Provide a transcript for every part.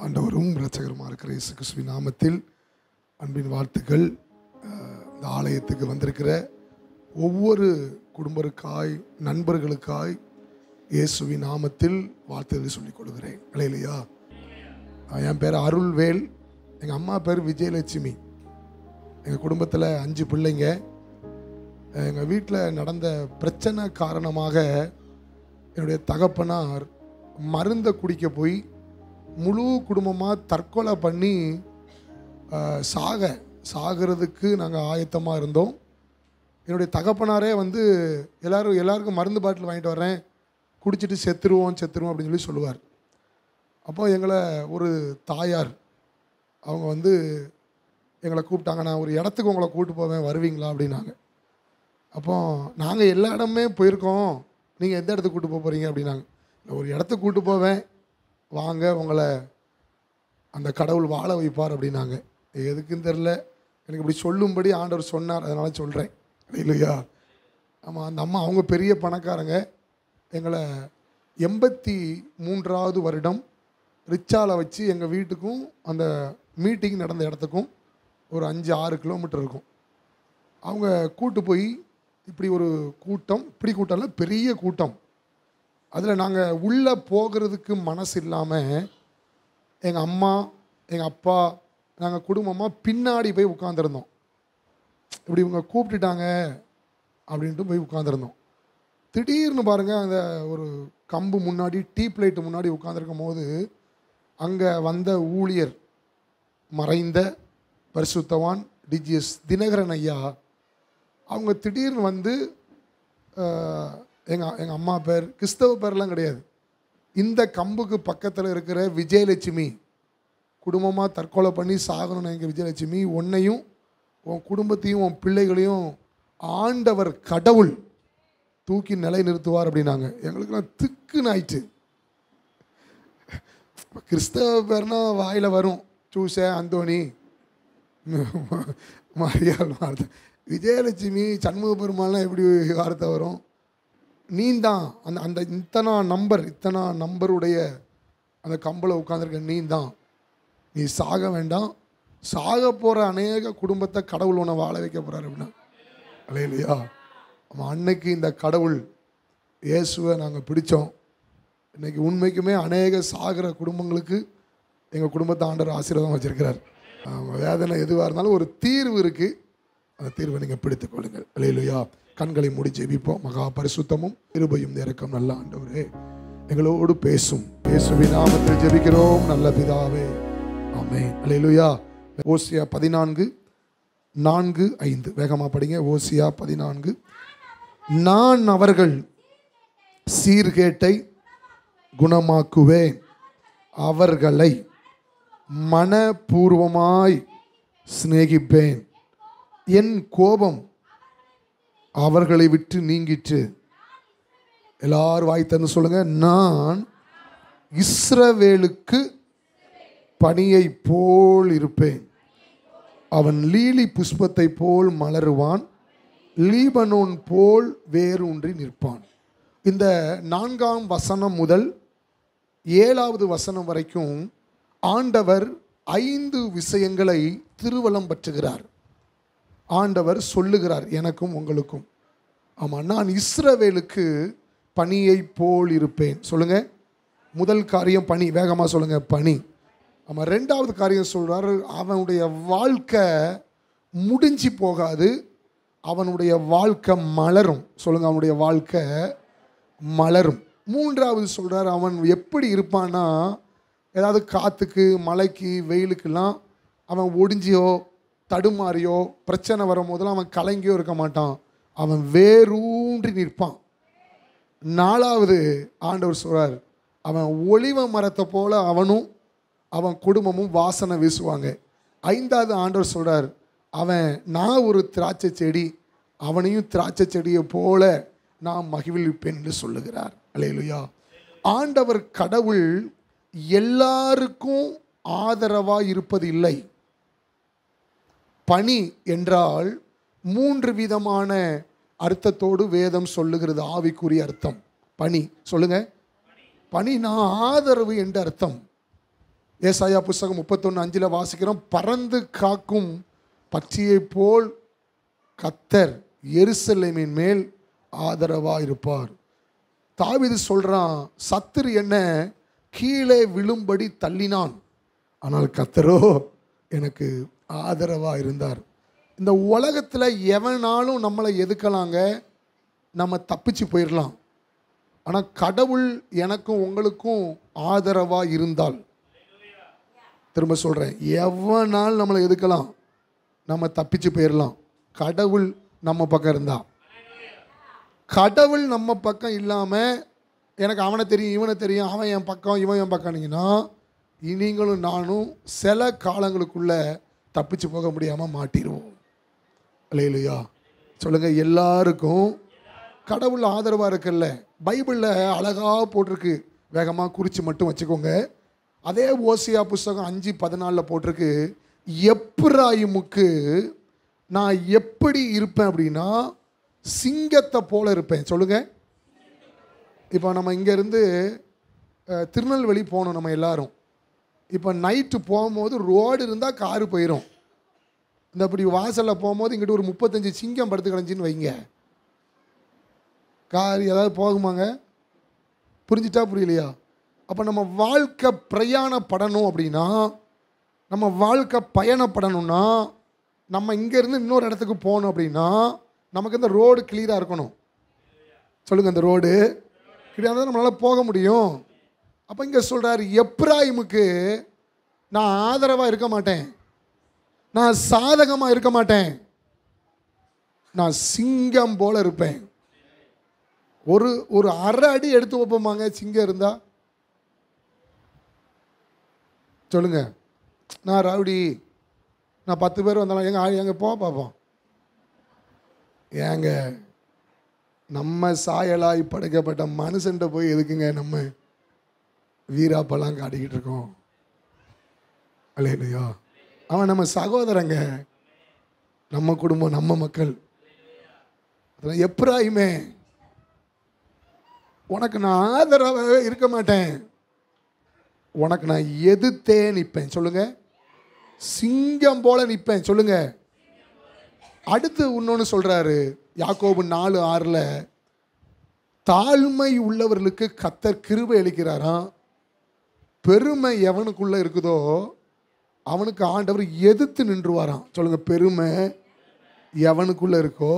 ஆண்டவரும் இரட்சகருமா இருக்கிற இயேசு கிறிஸ்துவின் நாமத்தில் அன்பின் வாழ்த்துக்கள். இந்த ஆலயத்துக்கு வந்திருக்கிற ஒவ்வொரு குடும்பருக்காய் நண்பர்களுக்காய் இயேசுவின் நாமத்தில் வாழ்த்துக்களை சொல்லிக் கொள்கிறேன். இல்லையா? என் பேர் அருள்வேல், எங்கள் அம்மா பேர் விஜயலட்சுமி. எங்கள் குடும்பத்தில் 5 பிள்ளைங்க. எங்கள் வீட்டில் நடந்த பிரச்சனை காரணமாக என்னுடைய தகப்பனார் மருந்தை குடிக்க போய் முழு குடும்பமாக தற்கொலை பண்ணி சாகிறதுக்கு நாங்கள் ஆயத்தமாக இருந்தோம். என்னுடைய தகப்பனாரே வந்து எல்லாருக்கும் மருந்து பாட்டில் வாங்கிட்டு வரேன், குடிச்சிட்டு செத்துருவோம் அப்படின்னு சொல்லி சொல்லுவார். அப்போ எங்களை ஒரு தாயார் அவங்க வந்து எங்களை கூப்பிட்டாங்க, நான் ஒரு இடத்துக்கு உங்களை கூப்பிட்டு போவேன், வருவீங்களா அப்படின்னாங்க. அப்போ நாங்கள் எல்லா இடமே போயிருக்கோம், நீங்கள் எந்த இடத்துக்கு கூப்பிட்டு போகிறீங்க அப்படின்னாங்க. ஒரு இடத்துக்கு கூப்பிட்டு போவேன், வாங்க, உங்களை அந்த கடவுள் வாழ வைப்பார் அப்படின்னாங்க. எதுக்குன்னு தெரில, எனக்கு இப்படி சொல்லும்படி ஆண்டவர் சொன்னார், அதனால் சொல்கிறேன். இல்லையா? ஆமாம், அந்த அம்மா அவங்க பெரிய பணக்காரங்க. எங்களை 83வது வருடம் ரிச்சாவில் வச்சு எங்கள் வீட்டுக்கும் அந்த மீட்டிங் நடந்த இடத்துக்கும் ஒரு 5-6 கிலோமீட்டர் இருக்கும். அவங்க கூட்டு போய் இப்படி ஒரு கூட்டம், இப்படி கூட்டம் இல்லை, பெரிய கூட்டம். அதில் நாங்கள் உள்ளே போகிறதுக்கு மனசு இல்லாமல் எங்கள் அம்மா எங்கள் அப்பா நாங்கள் குடும்பமாக பின்னாடி போய் உட்காந்துருந்தோம். இப்படி இவங்க கூப்பிட்டுட்டாங்க அப்படின்ட்டு போய் உட்காந்துருந்தோம். திடீர்னு பாருங்கள், அந்த ஒரு கம்பு முன்னாடி டீப் லைட்டு முன்னாடி உட்காந்துருக்கும் போது அங்கே வந்த ஊழியர், மறைந்த பரிசுத்தவான் டிஜிஎஸ் தினகரன் ஐயா, அவங்க திடீர்னு வந்து எங்கள் அம்மா பேர் கிறிஸ்தவ பேர்லாம் கிடையாது, இந்த கம்புக்கு பக்கத்தில் இருக்கிற விஜயலட்சுமி, குடும்பமாக தற்கொலை பண்ணி சாகணும்னு எங்கள் விஜயலட்சுமி, உன்னையும் உன் குடும்பத்தையும் உன் பிள்ளைகளையும் ஆண்டவர் கடவுள் தூக்கி நிலை நிறுத்துவார் அப்படின்னாங்க. எங்களுக்கெல்லாம் திக்குன்னு ஆயிடுச்சு. கிறிஸ்தவ பேர்னா வாயில் வரும், சூச, அந்தோணி, மாரியால் வார்த்தை. விஜயலட்சுமி, சண்முக பெருமாள்லாம் எப்படி வார்த்தை வரும்? நீ தான் அந்த இத்தனா நம்பருடைய அந்த கம்பில் உட்காந்துருக்க நீ தான். நீ சாக வேண்டாம், சாக போகிற அநேக குடும்பத்தை கடவுள் உன்னை வாழ வைக்க போகிறார் அப்படின்னா. இல்லையா? ஆமாம், அன்னைக்கு இந்த கடவுள் இயேசுவை நாங்கள் பிடித்தோம். இன்றைக்கி உண்மைக்குமே அநேக சாகிற குடும்பங்களுக்கு எங்கள் குடும்பத்தை ஆண்டவர் ஆசீர்வாதம் வச்சுருக்கிறார். வேதனை எதுவாக இருந்தாலும் ஒரு தீர்வு இருக்குது, அந்த தீர்வை நீங்கள் பிடித்துக் கொள்ளுங்கள். இல்லையா? கண்களை மூடி ஜெபிப்போம். மகா பரிசுத்தமும் கிருபையும் இரக்கம் நல்ல ஆண்டவரே, எங்களோடு பேசும். இயேசுவின் நாமத்தில் ஜெபிக்கிறோம் நல்ல பிதாவே, ஆமென். அல்லேலூயா. ஓசியா 14:4-5 வேகமாக படிங்க. ஓசியா 14. நான் அவர்கள் சீர்கேட்டை குணமாக்குவேன், அவர்களை மனப்பூர்வமாய் சிநேகிப்பேன், என் கோபம் அவர்களை விட்டு நீங்கிற்று. எல்லாரும் வாய் தந்து சொல்லுங்க. நான் இஸ்ரவேலுக்கு பனியை போல் இருப்பேன், அவன் லீலி புஷ்பத்தை போல் மலருவான், லீபனோன் போல் வேரூன்றி நிற்பான். இந்த 4ஆம் வசனம் முதல் 7வது வசனம் வரைக்கும் ஆண்டவர் 5 விஷயங்களை திருவலம் பற்றுகிறார். ஆண்டவர் சொல்லுகிறார் எனக்கும் உங்களுக்கும். ஆமாம், நான் இஸ்ரவேலுக்கு பனியை போல் இருப்பேன். சொல்லுங்க. முதல் காரியம் பனி, வேகமாக சொல்லுங்க, பனி. ஆமாம். 2வது காரியம் சொல்கிறார், அவனுடைய வாழ்க்கை முடிஞ்சு போகாது, அவனுடைய வாழ்க்கை மலரும். சொல்லுங்க, அவனுடைய வாழ்க்கை மலரும். 3வது சொல்கிறார், அவன் எப்படி இருப்பான்னா, ஏதாவது காற்றுக்கு மழைக்கு வெயிலுக்கெல்லாம் அவன் ஒடிஞ்சியோ தடுமாறியோ பிரச்சனை வரும்போதெல்லாம் அவன் கலங்கியோ இருக்க மாட்டான், அவன் வேரூன்றி நிற்பான். 4வது ஆண்டவர் சொல்கிறார், அவன் ஒலிவ மரத்தை போல அவனும் அவன் குடும்பமும் வாசனை வீசுவாங்க. 5வது ஆண்டவர் சொல்கிறார், நான் ஒரு திராட்சை செடி, அவனையும் திராட்சை செடியை போல நான் மகிழ்விப்பேன் என்று சொல்லுகிறார். அல்லேலூயா. ஆண்டவர் கடவுள் எல்லாருக்கும் ஆதரவாக இருப்பது இல்லை. பனி என்றால் 3 விதமான அர்த்தத்தோடு வேதம் சொல்லுகிறது. ஆவிக்குரிய அர்த்தம் பனி. சொல்லுங்க. பனினா ஆதரவு என்ற அர்த்தம். ஏசாயா புஸ்தகம் 31:5 வாசிக்கிறோம், பறந்து காக்கும் பட்சியை போல் கர்த்தர் எருசலேமின் மேல் ஆதரவாக இருப்பார். தாவீது சொல்றான், சத்துரு என்ன கீழே விழும்படி தள்ளினான், ஆனால் கர்த்தரோ எனக்கு ஆதரவாக இருந்தார். இந்த உலகத்தில் எவனாலும் நம்மளை எதுக்கலாங்க, நம்ம தப்பிச்சு போயிடலாம். ஆனால் கடவுள் எனக்கும் உங்களுக்கும் ஆதரவாக இருந்தால், திரும்ப சொல்கிறேன், எவனால் நம்மளை எதுக்கலாம், நம்ம தப்பிச்சு போயிடலாம். கடவுள் நம்ம பக்கம் இருந்தா. கடவுள் நம்ம பக்கம் இல்லாமல் எனக்கு அவனை தெரியும் இவனை தெரியும், அவன் என் பக்கம் இவன் என் பக்கம்னீங்கன்னா நீங்களும் நானும் சில காலங்களுக்குள்ள தப்பிச்சு போக முடியாமல் மாட்டிடுவோம். அல்லேலூயா சொல்லுங்கள். எல்லாருக்கும் கடவுள் ஆதரவாக இருக்குல்ல. பைபிளில் அழகாக போட்டிருக்கு, வேகமாக குறித்து மட்டும் வச்சுக்கோங்க. அதே ஓசியா புஸ்தகம் 5:14 போட்டிருக்கு, எப்பிராயிமுக்கு நான் எப்படி இருப்பேன் அப்படின்னா சிங்கத்தை போல இருப்பேன். சொல்லுங்கள். இப்போ நம்ம இங்கேருந்து திருநெல்வேலி போகணும் நம்ம எல்லாரும். இப்போ நைட்டு போகும்போது ரோடு இருந்தால் காரு போயிடும். இந்த அப்படி வாசலில் போகும்போது இங்கிட்ட ஒரு 35 சிங்கம் படுத்து கிடஞ்சின்னு வைங்க, கார் ஏதாவது போகுமாங்க? புரிஞ்சிட்டா புரியலையா? அப்போ நம்ம வாழ்க்கை பிரயாணப்படணும் அப்படின்னா, நம்ம வாழ்க்கை பயணப்படணும்னா, நம்ம இங்கேருந்து இன்னொரு இடத்துக்கு போகணும் அப்படின்னா நமக்கு இந்த ரோடு கிளியராக இருக்கணும். சொல்லுங்கள். இந்த ரோடு கிளியராக தான் நம்மளால் போக முடியும். அப்போ இங்கே சொல்கிறார், எப்பிராயிமுக்கு நான் ஆதரவாக இருக்க மாட்டேன், நான் சாதகமாக இருக்க மாட்டேன், நான் சிங்கம் போல இருப்பேன். ஒரு அரை அடி எடுத்து வைப்போமாங்க சிங்கம் இருந்தா? சொல்லுங்க. நான் ரவுடி, நான் 10 பேர் வந்தாலும் எங்க போக பார்ப்போம். ஏங்க நம்ம சாயலாய் படைக்கப்பட்ட மனுஷன்ட்ட போய் எதுக்குங்க நம்ம வீராப்பெல்லாம் காட்டிக்கிட்டு இருக்கோம்? அல்லேலூயா. அவன் நம்ம சகோதரங்க, நம்ம குடும்பம், நம்ம மக்கள். எப்பிராயிமே உனக்கு நான் ஆதரவாகவே இருக்க மாட்டேன், உனக்கு நான் எதிர்த்தே நிற்பேன். சொல்லுங்க. சிங்கம் போல நிற்பேன். சொல்லுங்க. அடுத்து இன்னொன்று சொல்றாரு, யாக்கோபு 4:6 தாழ்மை உள்ளவர்களுக்கு கர்த்தர் கிருபை அளிக்கிறாராம், பெருமை எவனுக்குள்ள இருக்குதோ அவனுக்கு ஆண்டவர் எதிர்த்து நின்றுவாராம். சொல்லுங்க. பெருமை எவனுக்குள்ள இருக்கோ.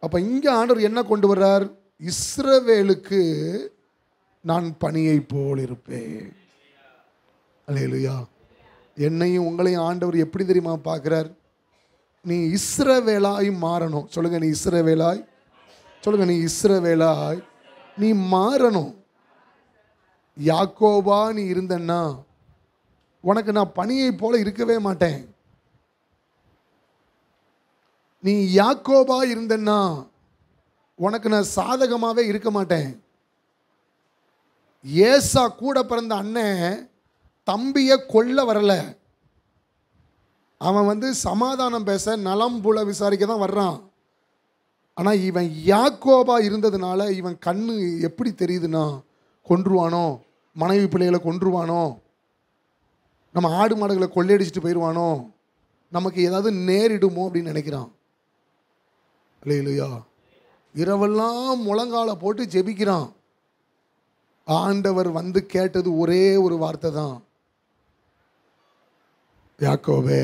அப்ப இங்க ஆண்டவர் என்ன கொண்டு வர்றார்? இஸ்ரவேலுக்கு நான் பனியை போல் இருப்பேன். அல்லேலூயா. என்னையும் உங்களையும் ஆண்டவர் எப்படி தெரியுமா பார்க்கிறார்? நீ இஸ்ரவேலாய் மாறணும். சொல்லுங்க. நீ இஸ்ரவேலாய், சொல்லுங்க, நீ இஸ்ரவேலாய் நீ மாறணும். யாக்கோபா நீ இருந்தன்னா உனக்கு நான் பனியை போல இருக்கவே மாட்டேன். நீ யாக்கோபா இருந்தன்னா உனக்கு நான் சாதகமாகவே இருக்க மாட்டேன். ஏசா கூட பிறந்த அண்ணன் தம்பியை கொல்ல வரல, அவன் சமாதானம் பேச, நலம் புல விசாரிக்க தான் வர்றான். ஆனால் இவன் யாக்கோபா இருந்ததுனால இவன் கண்ணு எப்படி தெரியுதுன்னா, கொன்றுவானோ, மனைவி பிள்ளைகளை கொன்றுவானோ, நம்ம ஆடு மாடுகளை கொள்ளையடிச்சிட்டு போயிடுவானோ, நமக்கு ஏதாவது நேரிடுமோ அப்படின்னு நினைக்கிறான். இல்லையா? இரவெல்லாம் முழங்கால போட்டு ஜெபிக்கிறான். ஆண்டவர் கேட்டது ஒரே ஒரு வார்த்தை தான், யாக்கோபே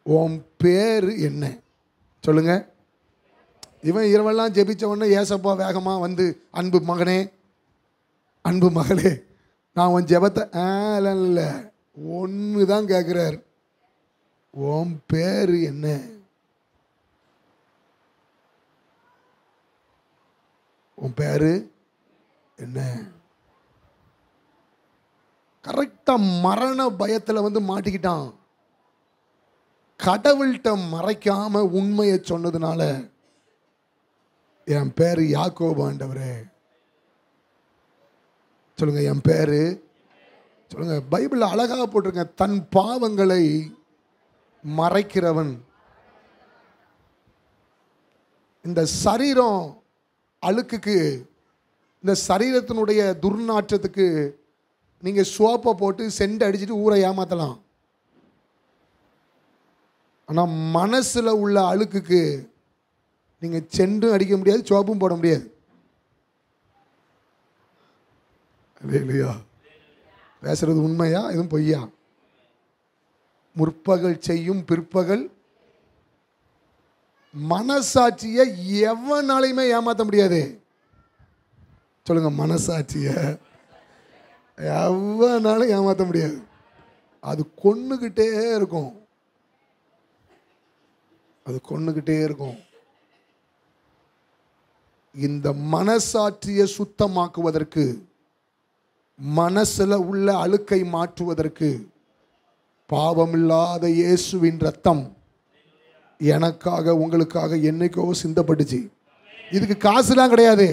உன் பேர் என்ன? சொல்லுங்க. இவன் இரவெல்லாம் ஜெபிச்ச உடனே ஏசப்பா வேகமாக அன்பு மகனே, அன்பு மகளே, நான் உன் ஜெபத்தை இல்லை ஒன்று தான் கேட்குறார், உன் பேர் என்ன? உன் பேரு என்ன? கரெக்டாக மரண பயத்தில் மாட்டிக்கிட்டான். கடவுள்கிட்ட மறைக்காம உண்மையை சொன்னதுனால என் பேரு யாக்கோபு ஆண்டவரே. சொல்லுங்க. என் பேரு, சொல்லுங்க. பைபிள் அழகாக போட்டிருங்க, தன் பாவங்களை மறைக்கிறவன். இந்த சரீரம் அழுக்குக்கு, இந்த சரீரத்தினுடைய துர்நாற்றத்துக்கு நீங்கள் சோப்பை போட்டு சென்ட் அடிச்சுட்டு ஊரை ஏமாற்றலாம். ஆனால் மனசில் உள்ள அழுக்குக்கு நீங்கள் செண்டும் அடிக்க முடியாது, சோப்பும் போட முடியாது. இல்லையா? பேசுறது உண்மையா எதுவும் பொய்யா? முற்பகல் செய்யும் பிற்பகல் மனசாட்சியை எவனாலையுமே ஏமாற்ற முடியாது. சொல்லுங்க, மனசாட்சியை எவனாலும் ஏமாற்ற முடியாது. அது கொன்னுக்கிட்டே இருக்கும், அது கொன்னுக்கிட்டே இருக்கும். இந்த மனசாட்சியை சுத்தமாக்குவதற்கு, மனசுல உள்ள அழுக்கை மாற்றுவதற்கு பாவமில்லாத இயேசுவின் ரத்தம் எனக்காக உங்களுக்காக என்னைக்கோ சிந்தப்பட்டுச்சு. இதுக்கு காசுலாம் கிடையாது.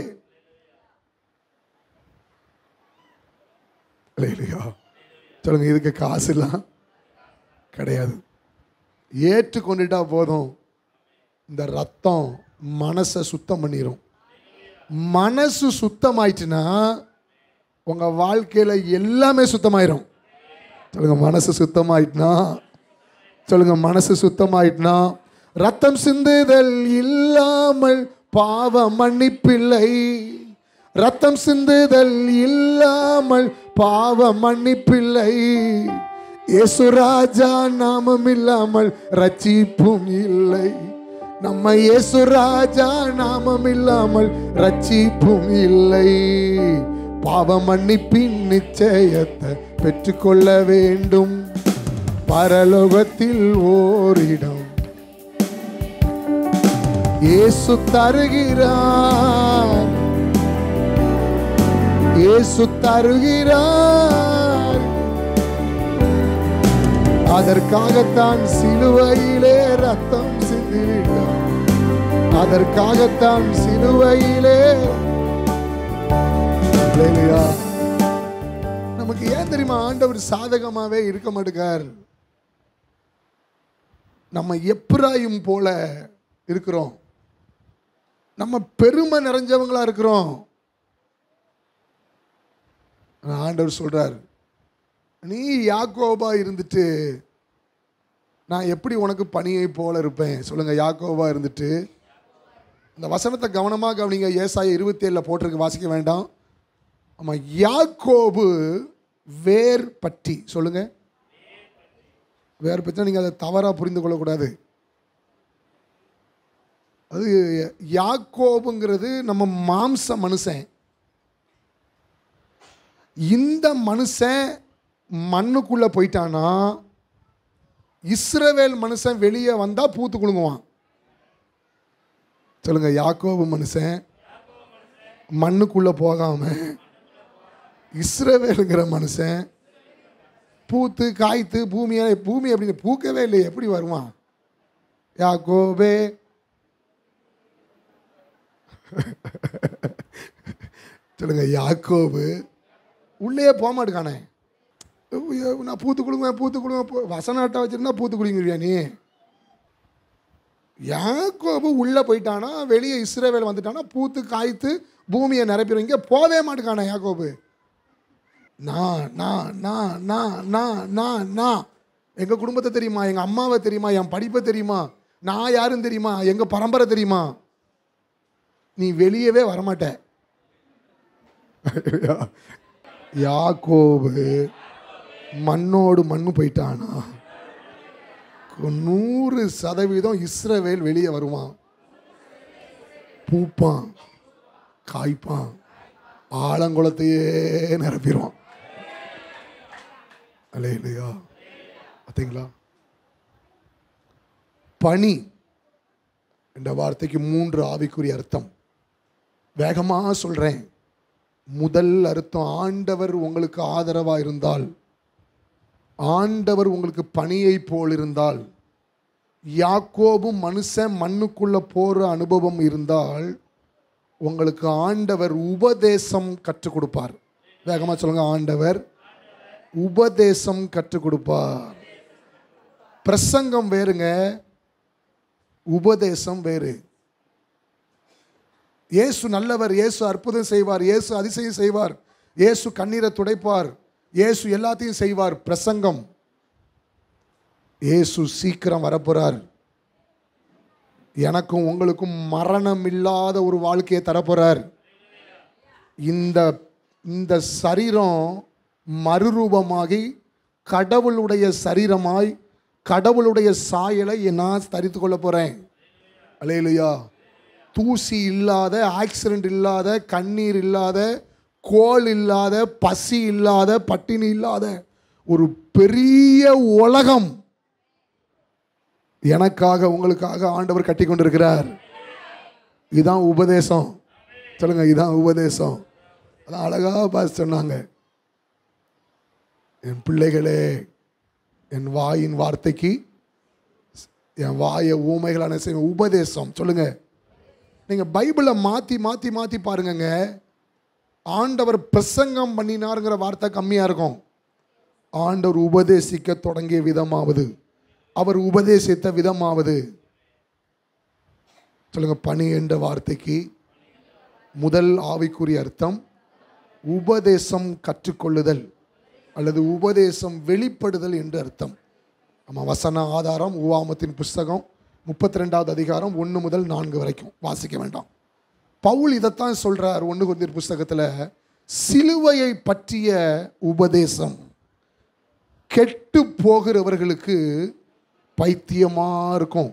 இல்லையா? சொல்லுங்க, இதுக்கு காசுலாம் கிடையாது. ஏற்றுக்கொண்டுட்டா போதும். இந்த ரத்தம் மனசை சுத்தம் பண்ணிடும். மனசு சுத்தமாயிடுச்சுன்னா உங்க வாழ்க்கையில எல்லாமே சுத்தமாயிரும். சொல்லுங்க, மனசு சுத்தமாயிட்டுனா. சொல்லுங்க, மனசு சுத்தமாயிட்டுனா. ரத்தம் சிந்துதல் இல்லாமல் பாவ மன்னிப்பில்லை. ரத்தம் சிந்துதல் இல்லாமல் பாவ மன்னிப்பில்லை. இயேசு ராஜா நாமம் இல்லாமல் ரட்சிப்பும் இல்லை. நம்ம இயேசு ராஜா நாமம் இல்லாமல் ரட்சிப்பும் இல்லை. பாவ மன்னிப்பின் நிச்சயத்தை பெற்றுக்கொள்ள வேண்டும். பரலோகத்தில் ஓரிடம் இயேசு தருகிறார், இயேசு தருகிறார். அதற்காகத்தான் சிலுவையிலே ரத்தம் சிந்தினார். அதற்காகத்தான் சிலுவையிலே. நமக்கு ஏன் தெரியுமா ஆண்டவர் சாதகமாவே இருக்க மாட்டேங்கார்? நம்ம எப்ராயிம் போல இருக்கிறோம். நம்ம பெருமை நிறைஞ்சவங்களா இருக்கிறோம். ஆண்டவர் சொல்றார், நீ யாக்கோபா இருந்துட்டு நான் எப்படி உனக்கு பணியை போல இருப்பேன். சொல்லுங்க, யாக்கோபா இருந்துட்டு. இந்த வசனத்தை கவனமாக கவனிங்க. ஏசாயா 27 போட்டிருக்கு, வாசிக்க வேண்டாம். ஆமா, யாக்கோபு வேர் பற்றி. சொல்லுங்க, வேர் பற்றி. நீங்கள் அதை தவறாக புரிந்து கொள்ளக்கூடாது. அது யாக்கோபுங்கிறது நம்ம மாம்ச மனுஷன். இந்த மனுஷன் மண்ணுக்குள்ள போயிட்டானா இஸ்ரவேல் மனுஷன் வெளியே வந்தா பூத்து குலுங்குவான். சொல்லுங்க, யாக்கோபு மனுஷன் மண்ணுக்குள்ள போகாம இஸ்ரவேலுங்கிற மனுஷன் பூத்து காய்த்து பூமி அப்படின்னு பூக்கவே இல்லை, எப்படி வருவான்? யாக்கோபே சொல்லுங்க, யாக்கோபு உள்ளே போக மாட்டேக்கானே. நான் பூத்து குடுங்குவேன், பூத்து குடுங்குவேன். வசனாட்டை வச்சிருந்தா பூத்து குடிங்கிறியா நீ? யாக்கோபு உள்ளே போயிட்டானா, வெளியே இஸ்ரவேல் வந்துட்டானா பூத்து காய்த்து பூமியை நிரப்பிடும். இங்கே போவே மாட்டேக்கானே யாக்கோபு. நான் எங்கள் குடும்பத்தை தெரியுமா, எங்கள் அம்மாவை தெரியுமா, என் படிப்பை தெரியுமா, நான் யாருன்னு தெரியுமா, எங்கள் பரம்பரை தெரியுமா? நீ வெளியவே வரமாட்ட. யாக்கோபு மண்ணோடு மண்ணு போயிட்டானா 100% இஸ்ரவேல் வெளியே வருவான். பூப்பான், காய்ப்பான், ஆலங்குளத்தையே நிரப்பிடுவான். அல்லேலூயா. பார்த்தீங்களா? பனி என்ற வார்த்தைக்கு 3 ஆவிக்குரிய அர்த்தம். வேகமாக சொல்கிறேன். முதல் அர்த்தம், ஆண்டவர் உங்களுக்கு ஆதரவாக இருந்தால், ஆண்டவர் உங்களுக்கு பனியை போல் இருந்தால், யாக்கோபு மனுஷன் மண்ணுக்குள்ள போற அனுபவம் இருந்தால் உங்களுக்கு ஆண்டவர் உபதேசம் கற்றுக் கொடுப்பார். வேகமாக சொல்லுங்க, ஆண்டவர் உபதேசம் கற்றுக் கொடுப்பார். பிரசங்கம் வேறுங்க, உபதேசம் வேறு. இயேசு நல்லவர், இயேசு அற்புதம் செய்வார், இயேசு அதிசயம் செய்வார், இயேசு கண்ணீரை துடைப்பார், இயேசு எல்லாத்தையும் செய்வார். பிரசங்கம், இயேசு சீக்கிரம் வரப்போறார். எனக்கும் உங்களுக்கும் மரணம் இல்லாத ஒரு வாழ்க்கையை தரப்போறார். இந்த இந்த சரீரம் மறுரூபமாகி கடவுளுடைய சரீரமாய் கடவுளுடைய சாயலை நான் தரித்து கொள்ள போறேன். அல்லேலூயா. தூசி இல்லாத, ஆக்சிடென்ட் இல்லாத, கண்ணீர் இல்லாத, கோல் இல்லாத, பசி இல்லாத, பட்டினி இல்லாத ஒரு பெரிய உலகம் எனக்காக உங்களுக்காக ஆண்டவர் கட்டி கொண்டிருக்கிறார். இதுதான் உபதேசம். சொல்லுங்க, இதுதான் உபதேசம். அதான் அழகா பாஸ் சொன்னாங்க, என் பிள்ளைகளே, என் வாயின் வார்த்தைக்கு என் வாயை ஊமைகளான செய்வேன். உபதேசம். சொல்லுங்க, நீங்கள் பைபிளை மாற்றி மாற்றி மாற்றி பாருங்கங்க. ஆண்டவர் பிரசங்கம் பண்ணினாருங்கிற வார்த்தை கம்மியாக இருக்கும். ஆண்டவர் உபதேசிக்க தொடங்கிய விதமாவது, அவர் உபதேசித்த விதமாவது. சொல்லுங்க, பணி என்ற வார்த்தைக்கு முதல் ஆவிக்குரிய அர்த்தம் உபதேசம் கற்றுக்கொள்ளுதல் அல்லது உபதேசம் வெளிப்படுதல் என்று அர்த்தம். நம்ம வசன ஆதாரம் உவாமத்தின் புஸ்தகம் 32வது அதிகாரம் 1 முதல் 4 வரைக்கும் வாசிக்க வேண்டாம். பவுல் இதைத்தான் சொல்றார் 1 கொரிந்தியர் புஸ்தகத்தில். சிலுவையை பற்றிய உபதேசம் கெட்டு போகிறவர்களுக்கு பைத்தியமா இருக்கும்,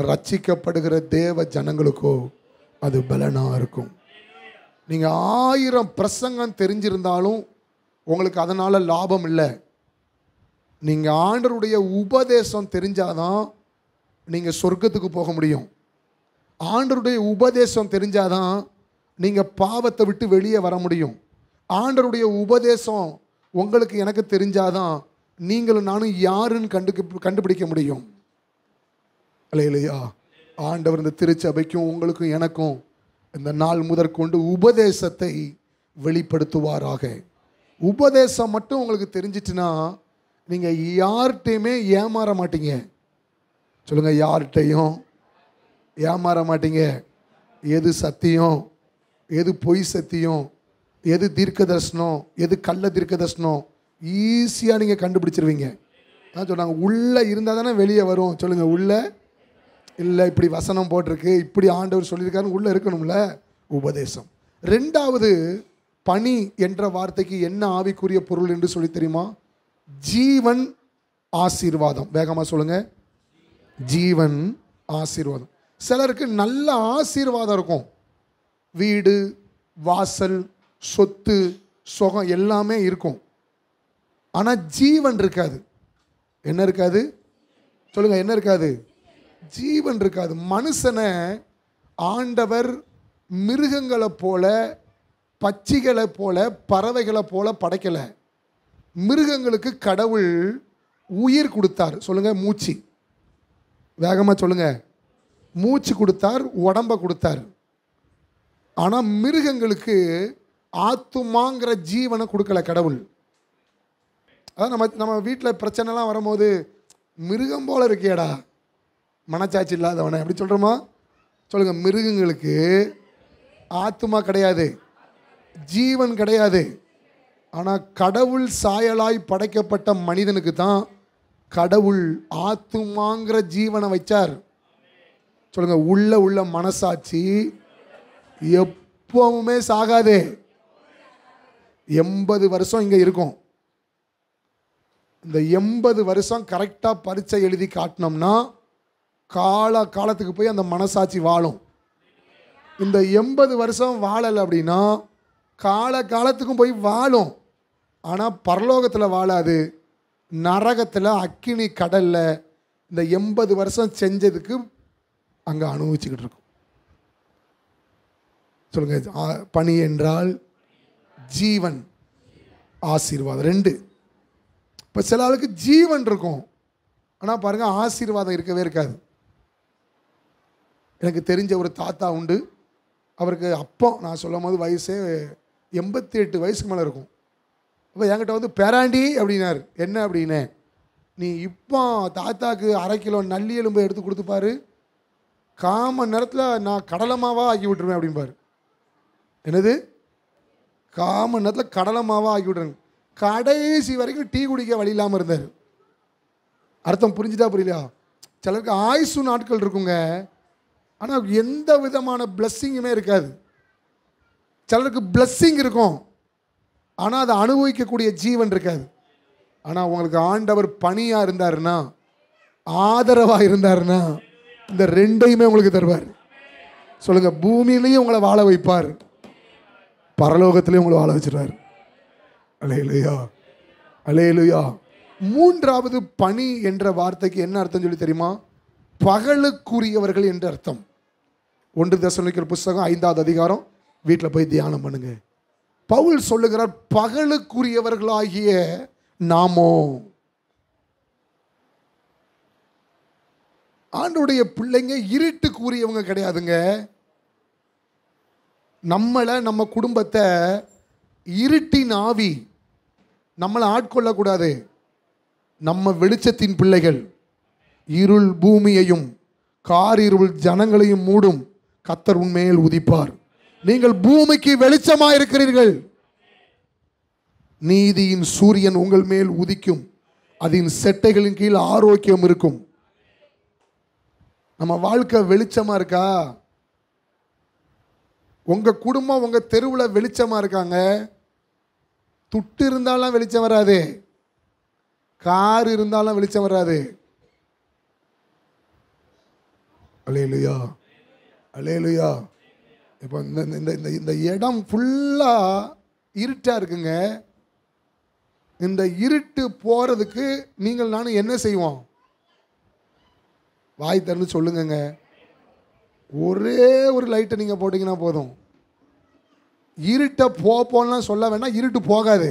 ரட்சிக்கப்படுகிற தேவ ஜனங்களுக்கோ அது பலனா இருக்கும். நீங்க 1000 பிரசங்கம் தெரிஞ்சிருந்தாலும் உங்களுக்கு அதனால லாபம் இல்லை. நீங்க ஆண்டவருடைய உபதேசம் தெரிஞ்சாதான் நீங்க சொர்க்கத்துக்கு போக முடியும். ஆண்டவருடைய உபதேசம் தெரிஞ்சாதான் நீங்க பாவத்தை விட்டு வெளியே வர முடியும். ஆண்டவருடைய உபதேசம் உங்களுக்கு எனக்கு தெரிஞ்சாதான் நீங்களும் நானும் யாருன்னு கண்டுபிடிக்க முடியும். இல்லையா? ஆண்டவர் இந்த திருச்சபைக்கும் உங்களுக்கும் எனக்கும் இந்த நாள் முதற்கொண்டு உபதேசத்தை வெளிப்படுத்துவாராக. உபதேசம் மட்டும் உங்களுக்கு தெரிஞ்சிட்டுனா நீங்கள் யார்கிட்டையுமே ஏமாற மாட்டீங்க. சொல்லுங்கள், யார்கிட்டையும் ஏமாற மாட்டீங்க. எது சத்தியம், எது பொய் சத்தியம், எது தீர்க்க தரிசனம், எது கள்ள தீர்க்க தரிசனம் ஈஸியாக நீங்கள் கண்டுபிடிச்சிருவீங்க. அதான் சொன்னாங்க, உள்ளே இருந்தால் தானே வெளியே வரும். சொல்லுங்கள், உள்ளே இல்லை, இப்படி வசனம் போட்டிருக்கு, இப்படி ஆண்டவர் சொல்லியிருக்காருன்னு உள்ளே இருக்கணும்ல. உபதேசம். 2வது, பணி என்ற வார்த்தைக்கு என்ன ஆவிக்குரிய பொருள் என்று சொல்லி தெரியுமா? ஜீவன், ஆசீர்வாதம். வேகமாக சொல்லுங்க, ஜீவன், ஆசீர்வாதம். சிலருக்கு நல்ல ஆசீர்வாதம் இருக்கும், வீடு, வாசல், சொத்து, சுகம் எல்லாமே இருக்கும். ஆனால் ஜீவன் இருக்காது. என்ன இருக்காது? சொல்லுங்க, என்ன இருக்காது? ஜீவன் இருக்காது. மனுஷனை ஆண்டவர் மிருகங்களை போல, பட்சிகளை போல, பறவைகளை போல படைக்கலை. மிருகங்களுக்கு கடவுள் உயிர் கொடுத்தார். சொல்லுங்க, மூச்சு. வேகமாக சொல்லுங்க, மூச்சு கொடுத்தார், உடம்பை கொடுத்தார். ஆனால் மிருகங்களுக்கு ஆத்துமாங்கிற ஜீவனை கொடுக்கல கடவுள். அதான் நம்ம வீட்டில் பிரச்சனைலாம் வரும்போது, மிருகம் போல இருக்கியடா, மனச்சாட்சி இல்லாதவனை எப்படி சொல்கிறோமா? சொல்லுங்கள், மிருகங்களுக்கு ஆத்துமா கிடையாது, ஜீவன் கிடையாது. ஆனால் கடவுள் சாயலாய் படைக்கப்பட்ட மனிதனுக்கு தான் கடவுள் ஆத்துமாங்கிற ஜீவனை வைச்சார். சொல்லுங்கள், உள்ள மனசாட்சி எப்பவுமே சாகாது. 80 வருஷம் இங்கே இருக்கும். இந்த 80 வருஷம் கரெக்டாக பரீட்சை எழுதி காட்டினோம்னா காலத்துக்கு போய் அந்த மனசாட்சி வாழும். இந்த 80 வருஷம் வாழலை அப்படின்னா காலத்துக்கும் போய் வாழும். ஆனால் பரலோகத்தில் வாழாது, நரகத்தில், அக்கினி கடலில் இந்த 80 வருஷம் செஞ்சதுக்கு அங்கே அனுபவிச்சுக்கிட்டு இருக்கும். சொல்லுங்க, பணி என்றால் ஜீவன், ஆசீர்வாதம். 2. இப்போ சில ஆளுக்கு ஜீவன் இருக்கும், ஆனால் பாருங்கள் ஆசீர்வாதம் இருக்கவே இருக்காது. எனக்கு தெரிஞ்ச ஒரு தாத்தா உண்டு. அவருக்கு அப்போ நான் சொல்லும் போது வயசே 88 வயசுக்கு மேலே இருக்கும். அப்போ என்கிட்ட வந்து பேராண்டி அப்படின்னார். என்ன அப்படின்னு, நீ இப்போ தாத்தாக்கு 1/2 கிலோ நல்லி எலும்பை எடுத்து கொடுத்துப்பாரு, 1/4 மணி நேரத்தில் நான் கடலமாவாக ஆக்கி விட்டுருவேன் அப்படின்பார். என்னது? 1/4 மணி நேரத்தில் கடலமாவாக ஆக்கி விட்றேன். கடைசி வரைக்கும் டீ குடிக்க வழி இல்லாமல் இருந்தார். அர்த்தம் புரிஞ்சுதா புரியலையா? சிலருக்கு ஆயுசு நாட்கள் இருக்குங்க, ஆனால் எந்த விதமான பிளஸ்ஸிங்குமே இருக்காது. சிலருக்கு பிளஸ்ஸிங் இருக்கும், ஆனால் அதை அனுபவிக்கக்கூடிய ஜீவன் இருக்காது. ஆனால் உங்களுக்கு ஆண்டவர் பணியாக இருந்தாருன்னா, ஆதரவாக இருந்தாருன்னா, இந்த ரெண்டையுமே உங்களுக்கு தருவார். சொல்லுங்கள், பூமியிலையும் உங்களை வாழ வைப்பார், பரலோகத்திலையும் உங்களை வாழ வச்சிருவார். அல்லேலூயா, அல்லேலூயா. மூன்றாவது பணி என்ற வார்த்தைக்கு என்ன அர்த்தம் சொல்லி தெரியுமா? பகலுக்குரியவர்கள் என்று அர்த்தம். 1 தெசலோனிக்கர் புத்தகம் 5வது அதிகாரம் வீட்டில் போய் தியானம் பண்ணுங்க. பவுல் சொல்லுகிறார், பகலுக்குரியவர்களாகிய நாமோ. ஆண்டவருடைய பிள்ளைங்க இருட்டுக்குரியவங்க கிடையாதுங்க. நம்மளை, நம்ம குடும்பத்தை இருட்டின் ஆவி நம்மளை ஆட்கொள்ளக்கூடாது. நம்ம வெளிச்சத்தின் பிள்ளைகள். இருள் பூமியையும் காரிருள் ஜனங்களையும் மூடும், கர்த்தர் உன்மேல் உதிப்பார். நீங்கள் பூமிக்கு வெளிச்சமாக இருக்கிறீர்கள். நீதியின் சூரியன் உங்கள் மேல் உதிக்கும், அதன் செட்டைகளின் கீழ் ஆரோக்கியம் இருக்கும். நம்ம வாழ்க்கை வெளிச்சமாக இருக்கா? உங்கள் குடும்பம் உங்கள் தெருவில் வெளிச்சமாக இருக்காங்க? துட்டு இருந்தாலும் வெளிச்சம் வராது, கார் இருந்தாலும் வெளிச்சம் வராது. அல்லேலூயா, அல்லேலூயா. இப்போ இந்த இடம் ஃபுல்லாக இருட்டாக இருக்குங்க. இந்த இருட்டு போகிறதுக்கு நீங்கள் நானும் என்ன செய்வோம்? வாய் திறந்து சொல்லுங்கங்க. ஒரே ஒரு லைட்டை நீங்கள் போட்டிங்கன்னா போதும். இருட்டை போலாம் சொல்ல வேணாம், இருட்டு போகாது.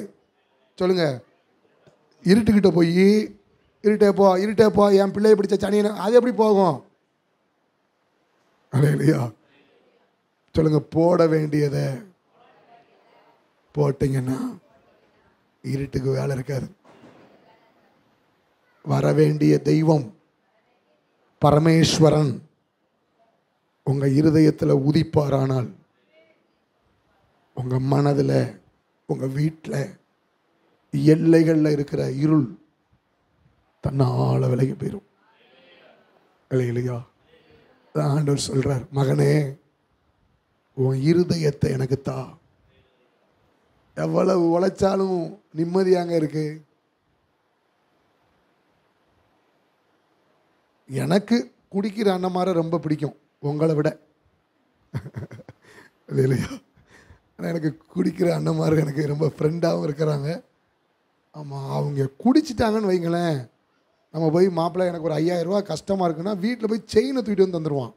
சொல்லுங்க, இருட்டுக்கிட்ட போய் இருட்டே போ என் பிள்ளையை பிடிச்ச சனியனை, அது எப்படி போகும்? அல்லேலூயா. சொல்லுங்க, போட வேண்டியதை போட்டீங்கன்னா இருட்டுக்கு வேலை இருக்காது. வர வேண்டிய தெய்வம் பரமேஸ்வரன் உங்க இருதயத்தில் உதிப்பாரானால், உங்க மனதில், உங்க வீட்டில், எல்லைகளில் இருக்கிற இருள் தன்னால விலகி போயிடும். இல்லையா? ஆண்டவர் சொல்றார், மகனே உன் இருதயத்தை எனக்கு தா. எவ்வளவு உழைச்சாலும் நிம்மதியாங்க இருக்கு. எனக்கு குடிக்கிற அண்ணமாரை ரொம்ப பிடிக்கும் உங்களை விட. இல்லையா? எனக்கு குடிக்கிற அண்ணமாரு எனக்கு ரொம்ப ஃப்ரெண்டாகவும் இருக்கிறாங்க. ஆமாம், அவங்க குடிச்சிட்டாங்கன்னு வைங்களேன், நம்ம போய் மாப்பிள்ளை எனக்கு ஒரு 5000 ரூபா கஷ்டமாக இருக்குன்னா வீட்டில் போய் செயினை தூக்கிட்டு வந்து தந்துடுவான்.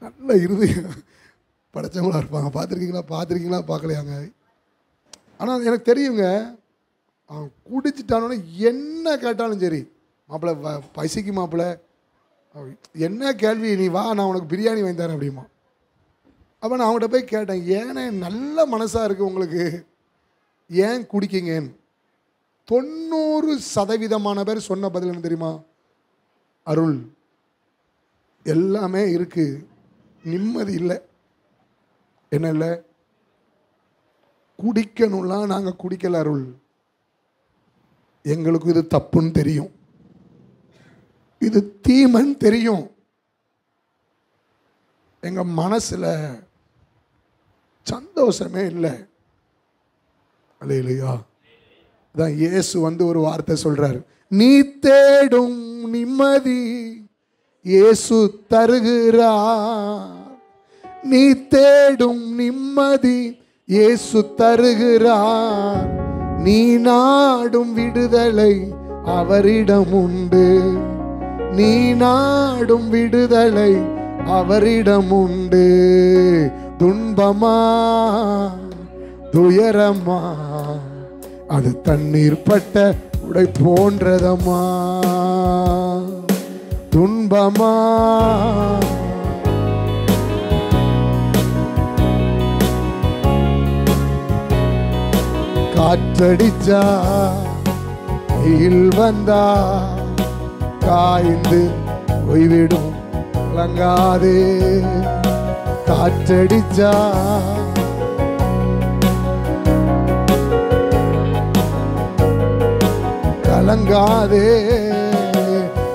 நல்ல இருதயம் படைச்சவங்களா இருப்பாங்க. பார்த்துருக்கீங்களா பார்க்கலையாங்க? ஆனால் எனக்கு தெரியுங்க, அவன் குடிச்சிட்டானோன்னு என்ன கேட்டாலும் சரி, மாப்பிள்ளை பசிக்கு மாப்பிள்ளை என்ன கேள்வி, நீ வா நான் உனக்கு பிரியாணி வாங்கி தரேன் அப்படிமா. அப்போ நான் அவங்கள்ட்ட போய் கேட்டேன், ஏன்னா நல்ல மனசாக இருக்குது உங்களுக்கு, ஏன் குடிக்கிங்கன்னு. 90% பேர் சொன்ன பதில் என்ன தெரியுமா? அருள், எல்லாமே இருக்கு, நிம்மதி இல்லை. என்ன இல்லை? குடிக்கணும்லாம் நாங்கள் குடிக்கல அருள், எங்களுக்கு இது தப்புன்னு தெரியும், இது தீமைன்னு தெரியும். எங்க மனசுல சந்தோஷமே இல்லை. அல்லேலூயா. அதான் இயேசு வந்து ஒரு வார்த்தை சொல்றாரு, நீ தேடும் நிம்மதி இயேசு தருகிறார். நீ தேடும் நிம்மதி இயேசு தருகிறார். நீ நாடும் விடுதலை அவரிடம் உண்டு. நீ நாடும் விடுதலை அவரிடம் உண்டு. துன்பமா துயரமா அது தண்ணீர் பட்ட உடை போன்றதம்மா. துன்பமா காற்றடிச்சா வெயில் வந்தா காய்ந்து போய்விடும், கலங்காதே. கலங்காதே.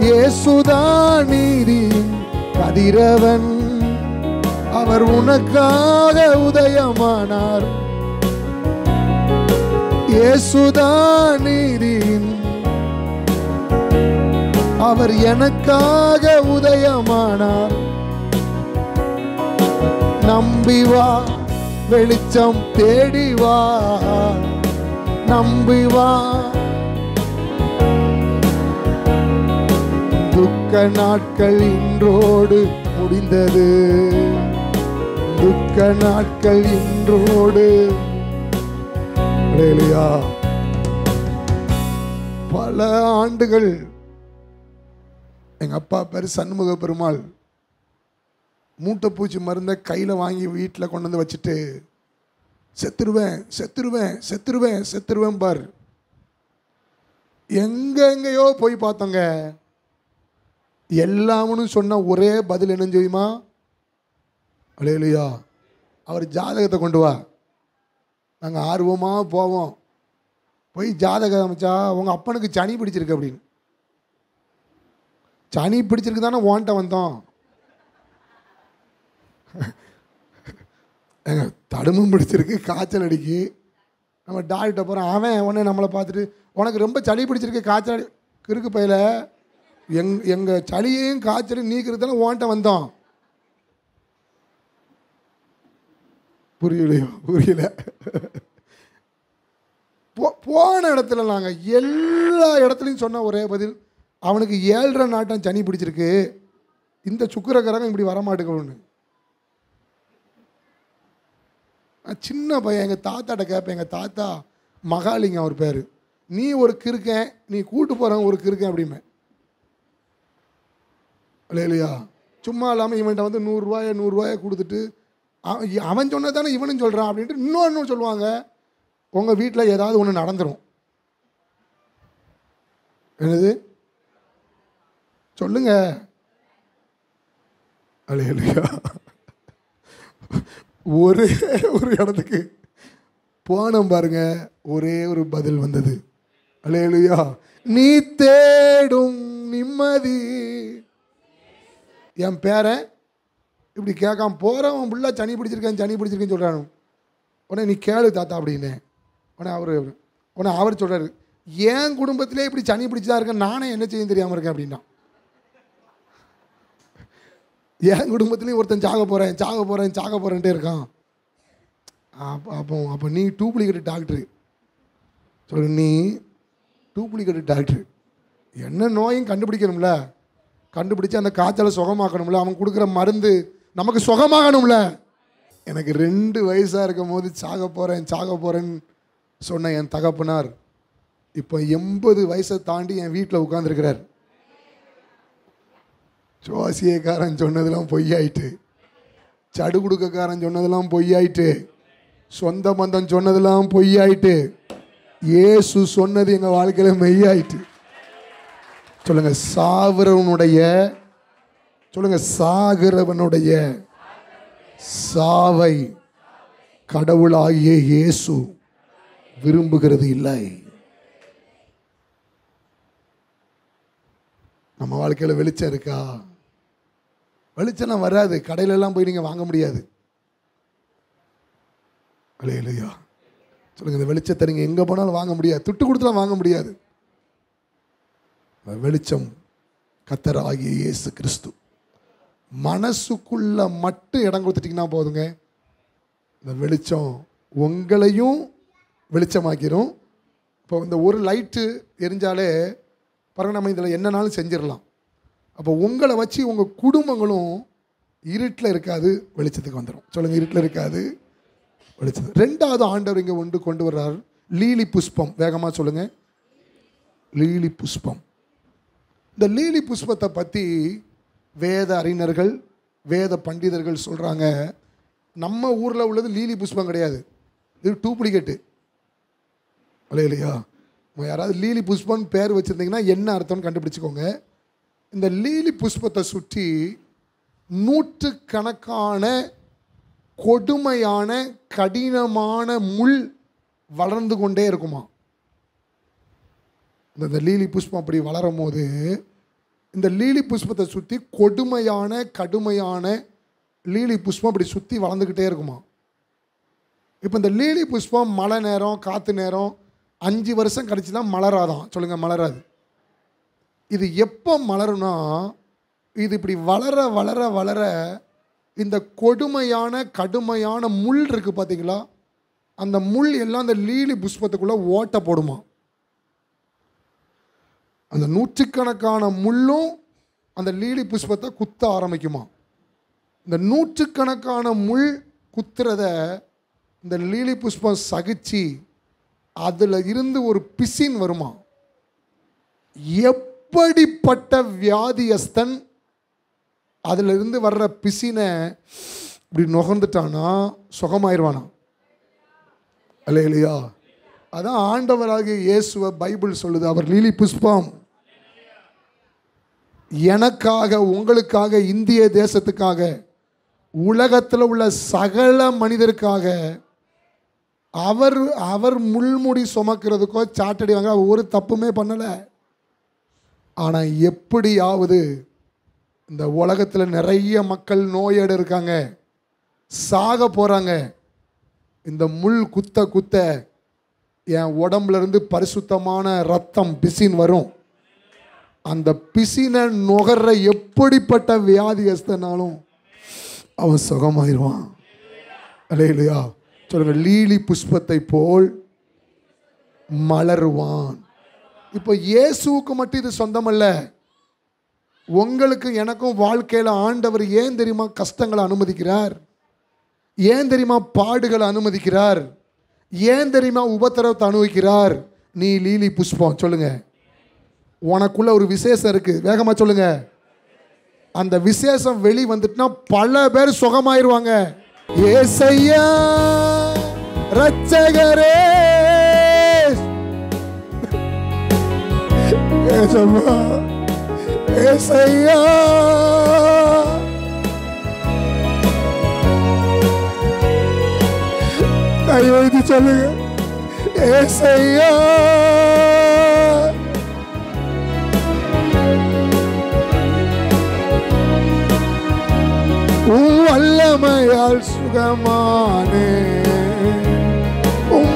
இயேசுதான் நீதியின் கதிரவன், அவர் உனக்காக உதயமானார். இயேசுதான் நீதியின், அவர் எனக்காக உதயமானார். நம்பி வா, வெளிச்சம் தேடி வா, நம்பி வா. துக்க நாட்கள் இன்றோடு முடிந்தது, துக்க நாட்கள் இன்றோடு. அல்லேலூயா. பல ஆண்டுகள் எங்க அப்பா பேர் சண்முக பெருமாள். மூட்டைப்பூச்சி மருந்தை கையில் வாங்கி வீட்டில் கொண்டு வந்து வச்சுட்டு செத்துருவேன் செத்துருவேன் செத்துருவேன் செத்துருவேன் பார். எங்கெங்கேயோ போய் பார்த்தோங்க. எல்லாமும் சொன்ன ஒரே பதில் என்ன தெரியுமா? அல்லேலூயா. அவர் ஜாதகத்தை கொண்டு வா, நாங்கள் ஆர்வமாக போவோம். போய் ஜாதகம் அமைச்சா உங்கள் அப்பனுக்கு சனி பிடிச்சிருக்கு அப்படின்னு. சனி பிடிச்சிருக்கு தானே ஓன்ட்ட வந்தோம். எங்க தடுமும் பிடிச்சிருக்கு, காய்ச்சல் அடிக்கு. நம்ம டாக்டர்கிட்ட போகிறோம். அவன் உடனே நம்மளை பார்த்துட்டு உனக்கு ரொம்ப சளி பிடிச்சிருக்கு, காய்ச்சல் கிறுக்கு பையில, எங்கள் சளியையும் காய்ச்சலையும் நீக்கிறது தானே ஓன்ட்ட வந்தோம். புரியலையோ? புரியல. போன இடத்துல நாங்கள் எல்லா இடத்துலையும் சொன்ன ஒரே பதில், அவனுக்கு 7.5 நாட்டம் சனி பிடிச்சிருக்கு, இந்த சுக்கிரக்காரங்க இப்படி வரமாட்டேங்கன்னு. சின்ன பையன் எங்கள் தாத்தாட்ட கேட்பேன். எங்கள் தாத்தா மகாலிங்கம் அவர் பேர். நீ ஒரு கிறுக்கன், நீ கூட்டு போகிறவங்க ஒரு கிறுக்கன் அப்படிமே. இல்லையா? சும்மா இல்லாமல் இவன்கிட்ட வந்து 100 ரூபாயை கொடுத்துட்டு அவன் சொன்னது தானே இவனும் சொல்கிறான் அப்படின்ட்டு இன்னொன்று சொல்லுவாங்க. உங்கள் வீட்டில் ஏதாவது ஒன்று நடந்துடும். என்னது சொல்லுங்க? அல்லேலூயா. ஒரே ஒரு இடத்துக்கு போனோம் பாருங்க, ஒரே ஒரு பதில் வந்தது. அல்லேலூயா. நீ தேடும் நிம்மதி. என் பேரன் இப்படி கேட்காம போகிறவன் புள்ள சனி பிடிச்சிருக்கேன் சனி பிடிச்சிருக்கேன்னு சொல்கிறானு. உடனே நீ கேளு தாத்தா அப்படின்னு. உடனே அவர் சொல்கிறாரு, என் குடும்பத்திலே இப்படி சனி பிடிச்சி தான் இருக்கேன், நானே என்ன செய்ய தெரியாமல் இருக்கேன் அப்படின்னா. என் குடும்பத்துலேயும் ஒருத்தன் சாக போகிறேன்ட்டே இருக்கான். அப்போ நீ டூப்ளிகேட் டாக்டரு. சொல்லு, நீ டூப்ளிகேட் டாக்டரு. என்ன நோயும் கண்டுபிடிக்கணும்ல, கண்டுபிடிச்சி அந்த காய்ச்சலை சுகமாக்கணும்ல, அவன் கொடுக்குற மருந்து நமக்கு சுகமாகணும்ல. எனக்கு 2 வயசாக இருக்கும் போது சாக போகிறேன்னு சொன்ன என் தகப்பனார் இப்போ 80 வயசை தாண்டி என் வீட்டில் உட்காந்துருக்கிறார். சுவாசியக்காரன் சொன்னதெல்லாம் பொய்யாயிட்டு, சடு குடுக்கக்காரன் சொன்னதெல்லாம் பொய்யாயிட்டு, சொந்த பந்தம் சொன்னதெல்லாம் பொய்யாயிட்டு, இயேசு சொன்னது எங்கள் வாழ்க்கையில் மெய்யாயிட்டு. சொல்லுங்க, சாகிறவனுடைய சாவை கடவுளாகிய இயேசு விரும்புகிறது இல்லை. நம்ம வாழ்க்கையில் வெளிச்சம் இருக்கா? வெளிச்சம்லாம் வராது, கடையிலெல்லாம் போய் நீங்கள் வாங்க முடியாது. அல்லேலூயா. சொல்லுங்க, இந்த வெளிச்சத்தை நீங்கள் எங்கே போனாலும் வாங்க முடியாது, துட்டு கொடுத்துலாம் வாங்க முடியாது. வெளிச்சம் கர்த்தராகிய இயேசு கிறிஸ்து. மனசுக்குள்ள மட்டும் இடம் கொடுத்துட்டிங்கன்னா போதுங்க, இந்த வெளிச்சம் உங்களையும் வெளிச்சமாக்கிரும். இப்போ இந்த ஒரு லைட்டு எரிஞ்சாலே பாருங்க, நம்ம இதில் என்னன்னாலும் செஞ்சிடலாம். அப்போ உங்களை வச்சு உங்கள் குடும்பங்களும் இருட்டில் இருக்காது, வெளிச்சத்துக்கு வந்துடும். சொல்லுங்கள், இருட்டில் இருக்காது, வெளிச்சம். 2வது ஆண்டவர் இங்கே கொண்டு வர்றார், லீலி புஷ்பம். வேகமாக சொல்லுங்கள், லீலி புஷ்பம். இந்த லீலி புஷ்பத்தை பற்றி வேத அறிஞர்கள், வேத பண்டிதர்கள் சொல்கிறாங்க, நம்ம ஊரில் உள்ளது லீலி புஷ்பம் கிடையாது, இது டூப்ளிகேட்டு. அல்லேலூயா. யாராவது லீலி புஷ்பம்னு பேர் வச்சுருந்தீங்கன்னா என்ன அர்த்தம்னு கண்டுபிடிச்சிக்கோங்க. இந்த லீலி புஷ்பத்தை சுற்றி 100கணக்கான கொடுமையான கடினமான முள் வளர்ந்து கொண்டே இருக்குமா. இந்த லீலி புஷ்பம் அப்படி வளரும் போது இந்த லீலி புஷ்பத்தை சுற்றி கொடுமையான கடுமையான லீலி புஷ்பம் அப்படி சுற்றி வளர்ந்துக்கிட்டே இருக்குமா. இப்போ இந்த லீலி புஷ்பம் மழை நேரம் காற்று நேரம் 5 வருஷம் கழிச்சு தான் மலராதான். சொல்லுங்கள், மலராது. இது எப்போ மலரும்னா, இது இப்படி வளர வளர வளர இந்த கொடுமையான கடுமையான முள் இருக்குது பார்த்தீங்களா, அந்த முள் எல்லாம் அந்த லீலி புஷ்பத்துக்குள்ளே ஓட்ட போடுமா. அந்த 100கணக்கான முள்ளும் அந்த லீலி புஷ்பத்தை குத்த ஆரம்பிக்குமா. இந்த 100கணக்கான முள் குத்துறத இந்த லீலி புஷ்பம் சகிச்சு அதில் இருந்து ஒரு பிசின் வருமா. எப்படிப்பட்ட வியாதியஸ்தன் அதில் இருந்து வர்ற பிசினை இப்படி நுகர்ந்துட்டானா சுகமாயிருவானா. அல்லேலூயா. அதான் ஆண்டவராகிய இயேசுவை பைபிள் சொல்லுது, அவர் லீலி புஷ்பம். எனக்காக, உங்களுக்காக, இந்திய தேசத்துக்காக, உலகத்தில் உள்ள சகல மனிதருக்காக அவர் முள்முடி சுமக்கிறதுக்கோ சாட்டடி வாங்க ஒரு தப்புமே பண்ணலை. ஆனால் எப்படியாவது இந்த உலகத்தில் நிறைய மக்கள் நோயோடு இருக்காங்க, சாக போகிறாங்க. இந்த முள் குத்த குத்த என் உடம்புலேருந்து பரிசுத்தமான ரத்தம் பிசின் வரும். அந்த பிசினை நுகர்ற எப்படிப்பட்ட வியாதியஸ்தனாலும் அவன் சுகமாயிருவான். அல்லேலூயா. சொல்லுங்க, லீலி புஷ்பத்தை போல் மலருவான். இப்போ இயேசுவுக்கு மட்டும் இது சொந்தமல்ல, உங்களுக்கு எனக்கும் வாழ்க்கையில் ஆண்டவர் ஏன் தெரியுமா கஷ்டங்களை அனுமதிக்கிறார், ஏன் தெரியுமா பாடுகளை அனுமதிக்கிறார், ஏன் தெரியுமா உபத்திரவத்தை அனுபவிக்கிறார். நீ லீலி புஷ்பம். சொல்லுங்க, உனக்குள்ள ஒரு விசேஷம் இருக்கு. வேகமா சொல்லுங்க. அந்த விசேஷம் வெளி வந்துட்டுனா பல பேர் சுகமாயிருவாங்க. ஏசையா ரட்சகரே, ஏசையா கை வைத்து சொல்லுங்க, ஏசையா வல்லமையால் சுகமானே,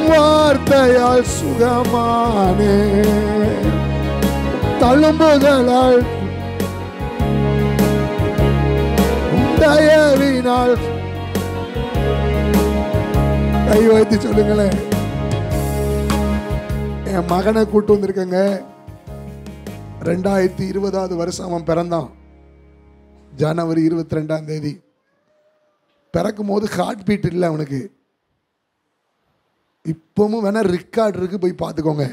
வார்த்தையால் சுகமானே, தழும்புகளால் தயவினால். கை வைத்து சொல்லுங்களேன். என் மகனை கூட்டு வந்திருக்கங்க. 2020 வருஷம் அவன் பிறந்தான். ஜனவரி 22 பிறக்கும் போது ஹார்ட் பீட் இல்லை அவனுக்கு. இப்பவும் வேணா ரெக்கார்ட் இருக்கு, போய் பார்த்துக்கோங்க.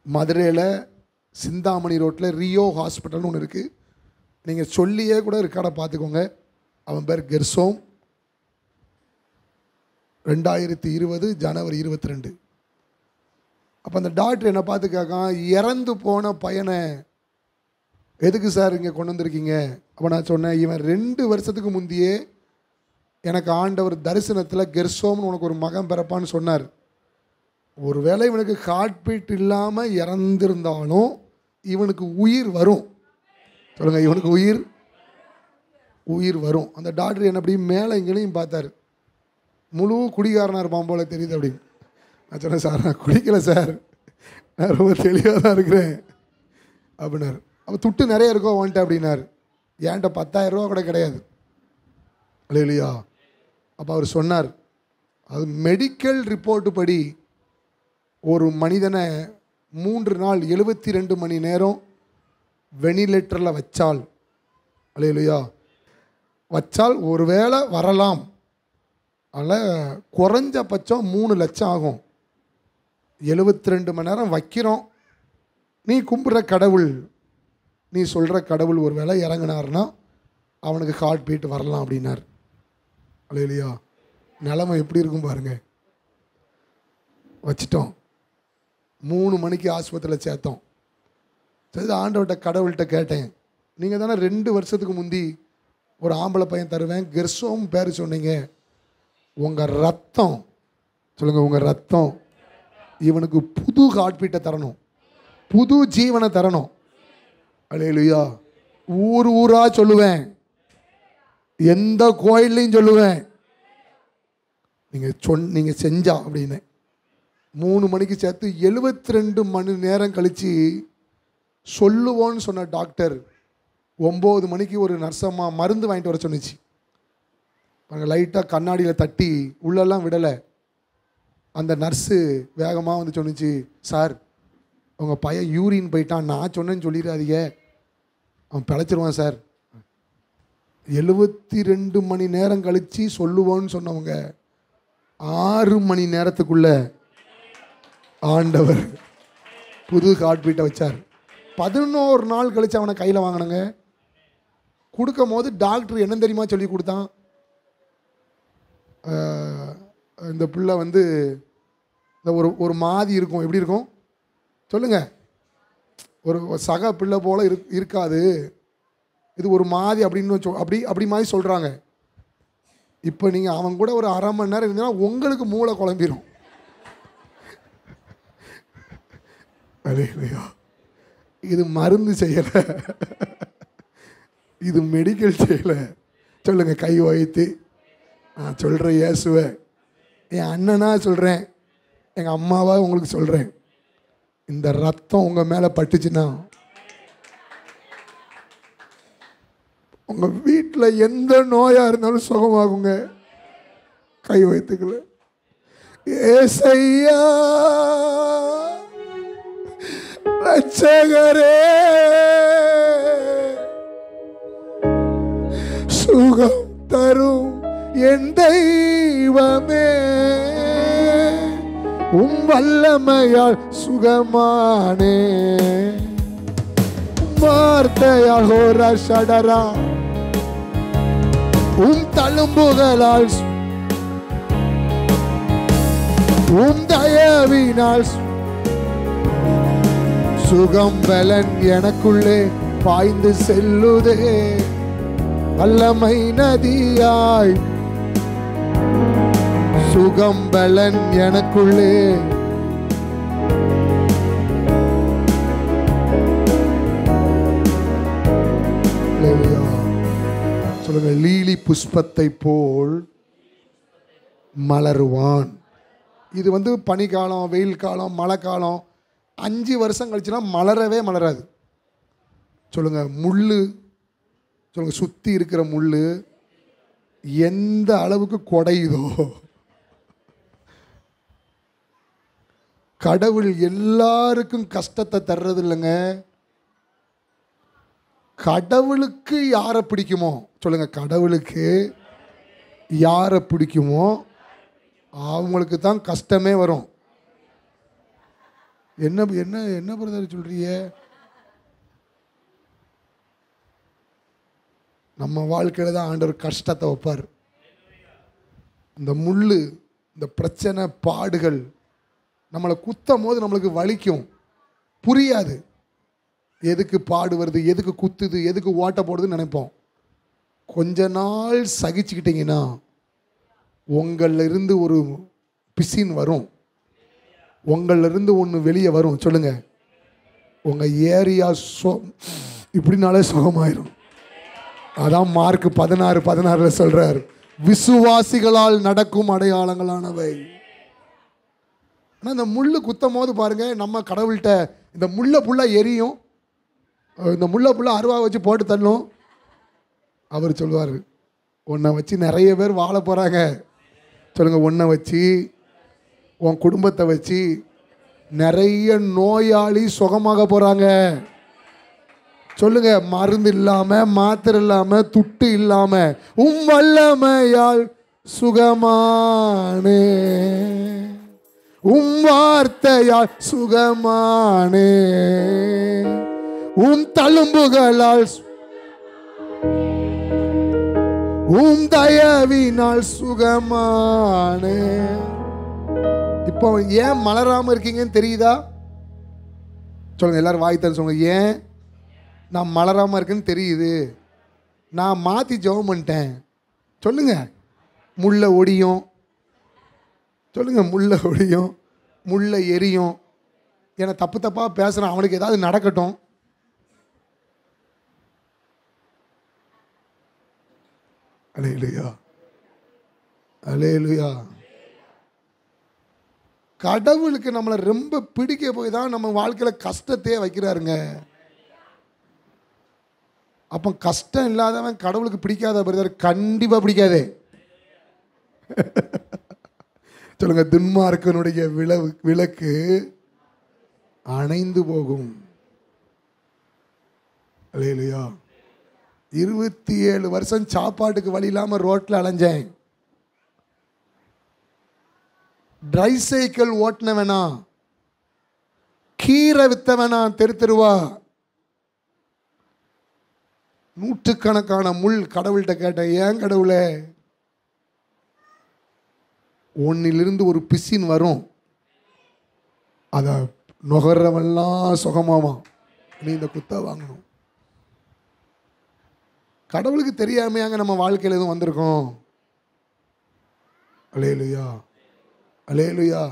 மதுரையில் சிந்தாமணி ரோட்டில் ரியோ ஹாஸ்பிட்டல்னு ஒன்று இருக்குது. நீங்கள் சொல்லியே கூட ரெக்கார்டை பார்த்துக்கோங்க. அவன் பேர் கெர்சோம். 2020 ஜனவரி 22. அப்போ அந்த டாக்டர் என்னை பார்த்து கேட்கான், இறந்து போன பையனை எதுக்கு சார் இங்கே கொண்டு வந்திருக்கீங்க? அப்போ நான் சொன்னேன், இவன் 2 வருஷத்துக்கு முந்தையே எனக்கு ஆண்டவர் தரிசனத்தில் கெர்சோம்னு உனக்கு ஒரு மகன் பிறப்பான்னு சொன்னார். ஒருவேளை இவனுக்கு ஹார்ட் பீட் இல்லாமல் இறந்திருந்தாலும் இவனுக்கு உயிர் வரும். சொல்லுங்கள், இவனுக்கு உயிர் வரும். அந்த டாக்டர் என்ன அப்படி மேலே இங்கேயும் பார்த்தார். முழு குடிகாரனாக இருப்பான் போல தெரியுது அப்படின்னு. நான் சொன்னேன், சார் நான் குடிக்கலை சார், நான் ரொம்ப தெளிவாக தான் இருக்கிறேன் அப்படின்னாரு. அப்போ துட்டு நிறைய இருக்கோ வந்துட்டு அப்படின்னாரு. ஏன்ட்ட 10,000 ரூபா கூட கிடையாது. இல்லையா? அப்போ அவர் சொன்னார், அது மெடிக்கல் ரிப்போர்ட்டு படி ஒரு மனிதனை 3 நாள் 72 மணி நேரம் வெனிலேட்டரில் வச்சால், இல்லையா, வச்சால் ஒரு வேளை வரலாம். அதில் குறைஞ்சபட்சம் 3 லட்சம் ஆகும். 72 மணி நேரம் வைக்கிறோம். நீ கும்பிட்ற கடவுள், நீ சொல்கிற கடவுள் ஒரு வேளை இறங்கினார்னா அவனுக்கு ஹார்ட் பீட் வரலாம் அப்படின்னார். இல்லையா? நிலைமை எப்படி இருக்கும் பாருங்க. வச்சிட்டோம். 3 மணிக்கு ஆஸ்பத்திரியில் சேர்த்தோம். சரி, ஆண்டவர்கிட்ட கடவுள்கிட்ட கேட்டேன், நீங்கள் தானே 2 வருஷத்துக்கு முந்தி ஒரு ஆம்பளை பையன் தருவேன் கெர்சோம் பேர் சொன்னீங்க, உங்கள் ரத்தம், சொல்லுங்கள், உங்கள் ரத்தம் இவனுக்கு புது ஹார்ட் பீட்டை தரணும். புது ஜீவனை தரணும். அல்லேலூயா. ஊர் ஊரா சொல்லுவேன், எந்த கோயில்லையும் சொல்லுவேன், நீங்கள் செஞ்சா அப்படின்னு 3 மணிக்கு சேர்த்து 72 மணி நேரம் கழித்து சொல்லுவோன்னு சொன்ன டாக்டர் 9 மணிக்கு ஒரு நர்ஸம்மா மருந்து வாங்கிட்டு வர சொன்னிச்சு. நாங்கள் லைட்டாக கண்ணாடியில் தட்டி உள்ளெல்லாம் விடலை. அந்த நர்ஸு வேகமாக வந்து சொன்னிச்சு, சார் உங்கள் பையன் யூரின் போயிட்டான், நான் சொன்னேன்னு சொல்லிடாதீங்க, அவன் பிழைச்சிருவான் சார். 72 மணி நேரம் கழித்து சொல்லுவோன்னு சொன்னவங்க 6 மணி நேரத்துக்குள்ள ஆண்டவர் புது ஹார்ட் பீட்டை வச்சார். 11 நாள் கழித்து அவனை கையில் வாங்கினங்க. கொடுக்கும் போது டாக்டர் என்ன தெரியுமா சொல்லி கொடுத்தான், இந்த பிள்ளை வந்து இந்த ஒரு மாதிரி இருக்கும். எப்படி இருக்கும் சொல்லுங்கள்? ஒரு சக பிள்ளை போல் இருக்காது, இது ஒரு மாதிரி அப்படின்னு அப்படி மாதிரி சொல்கிறாங்க. இப்போ நீங்கள் அவன் கூட ஒரு அரை மணி நேரம் இருந்தீங்கன்னா உங்களுக்கு மூளை குழம்பிடும். அல்லேலூயா. இது மருந்து செய்யலை, இது மெடிக்கல் செய்யலை. சொல்லுங்கள் கை வைத்து. நான் சொல்கிறேன் இயேசுவை, என் அண்ணனா சொல்கிறேன், எங்கள் அம்மாவா உங்களுக்கு சொல்கிறேன், இந்த ரத்தம் உங்கள் மேலே பட்டுச்சுன்னா உங்கள் வீட்டில் எந்த நோயாக இருந்தாலும் சுகமாகுங்க. கை வைத்துக்கல. ஏசையா ரட்சகரே, சுகம் தரும் என் தெய்வமே, வல்லமையால் சுகமானே, வார்த்தையால் ஹோரா ஷடரா, தழும்புகளால் தயவினால் சுகம் பலன் எனக்குள்ளே பாய்ந்து செல்லுதே, வல்லமை நதியாய் சுகம் பலன் எனக்குள்ளே. சொல்லுங்க, லீலி புஷ்பத்தை போல் மலருவான். இது வந்து பனிக்காலம், வெயில் காலம், மழை காலம். 5 வருஷம் கழிச்சுன்னா மலரவே மலராது. சொல்லுங்க, முள்ளு சொல்லுங்க, சுற்றி இருக்கிற முள்ளு எந்த அளவுக்கு குடையுதோ, கடவுள் எல்லாருக்கும் கஷ்டத்தை தர்றது இல்லைங்க. கடவுளுக்கு யாரை பிடிக்குமோ சொல்லுங்க, கடவுளுக்கு யாரை பிடிக்குமோ அவங்களுக்கு தான் கஷ்டமே வரும். என்ன என்ன என்ன பிரதர் சொல்றீங்க? நம்ம வாழ்க்கையில் தான் ஆண்டவர் கஷ்டத்தை வைப்பார். இந்த முள்ளு, இந்த பிரச்சனை, பாடுகள் நம்மளை குத்தும் போது நம்மளுக்கு வலிக்கும், புரியாது. எதுக்கு பாடு வருது, எதுக்கு குத்துது, எதுக்கு ஓட்ட போடுதுன்னு நினைப்போம். கொஞ்ச நாள் சகிச்சுக்கிட்டீங்கன்னா உங்களிலிருந்து ஒரு பிசின் வரும், உங்களிலிருந்து ஒன்று வெளியே வரும். சொல்லுங்க, உங்கள் ஏரியா இப்படினாலே சுகமாயிரும். அதான் மார்க் 16:16 சொல்றார், விசுவாசிகளால் நடக்கும் அடையாளங்களானவை. ஆனால் இந்த முள்ளு குத்தும் போது பாருங்க, நம்ம கடவுள்கிட்ட இந்த முள்ளை புல்லாக எரியும், இந்த முள்ளை புல்லாக அருவா வச்சு போட்டு தள்ளும். அவர் சொல்லுவார், உன்னை வச்சு நிறைய பேர் வாழ போகிறாங்க. சொல்லுங்க, உன்னை வச்சு, உன் குடும்பத்தை வச்சு நிறைய நோயாளி சுகமாக போகிறாங்க. சொல்லுங்க, மருந்து இல்லாமல், மாத்திரை இல்லாமல், துட்டு இல்லாமல், வல்லமையால் சுகமானே, வார்த்தையால் சுகமானே, தழும்புகளால் தயவினால் சுகமானே. இப்போ ஏன் மலராம இருக்கீங்கன்னு தெரியுதா? சொல்லுங்க, எல்லாரும் வாய் தர சொல்லுங்க, ஏன் நான் மலராம இருக்குன்னு தெரியுது? நான் மாற்றி ஜெபம் பண்ணிட்டேன். சொல்லுங்க, முள்ளை ஒடியும். சொல்லுங்க, முள்ளை ஒடியும், முள்ளை எரியும். என்னை தப்பு தப்பாக பேசுகிறான், அவனுக்கு ஏதாவது நடக்கட்டும். அல்லேலூயா, அல்லேலூயா. கடவுளுக்கு நம்மளை ரொம்ப பிடிக்க போய் தான் நம்ம வாழ்க்கையில் கஷ்டத்தையே வைக்கிறாருங்க. அப்போ கஷ்டம் இல்லாதவன் கடவுளுக்கு பிடிக்காத பிரதர், கண்டிப்பாக பிடிக்காதே. சொல்லுங்க, துன்மார்க்கனுடைய விளக்கு அணைந்து போகும். அல்லேலூயா. 27 வருஷம் சாப்பாட்டுக்கு வழி இல்லாமல் ரோட்டில் அலைஞ்சேன். ட்ரை சைக்கிள் ஓட்டின வேணா, கீரை வித்த வேணா, தெருவா நூற்றுக்கணக்கான முள். கடவுள்கிட்ட கேட்டேன், ஏன் கடவுளே, ஒன்னிலிருந்து ஒரு பிசின் வரும், அதை நுகர்றவெல்லாம் சுகமாமா, நீ இந்த குத்த வாங்கணும். கடவுளுக்கு தெரியாமையாங்க நம்ம வாழ்க்கையில் எதுவும் வந்திருக்கோம். அல்லேலூயா, அல்லேலூயா.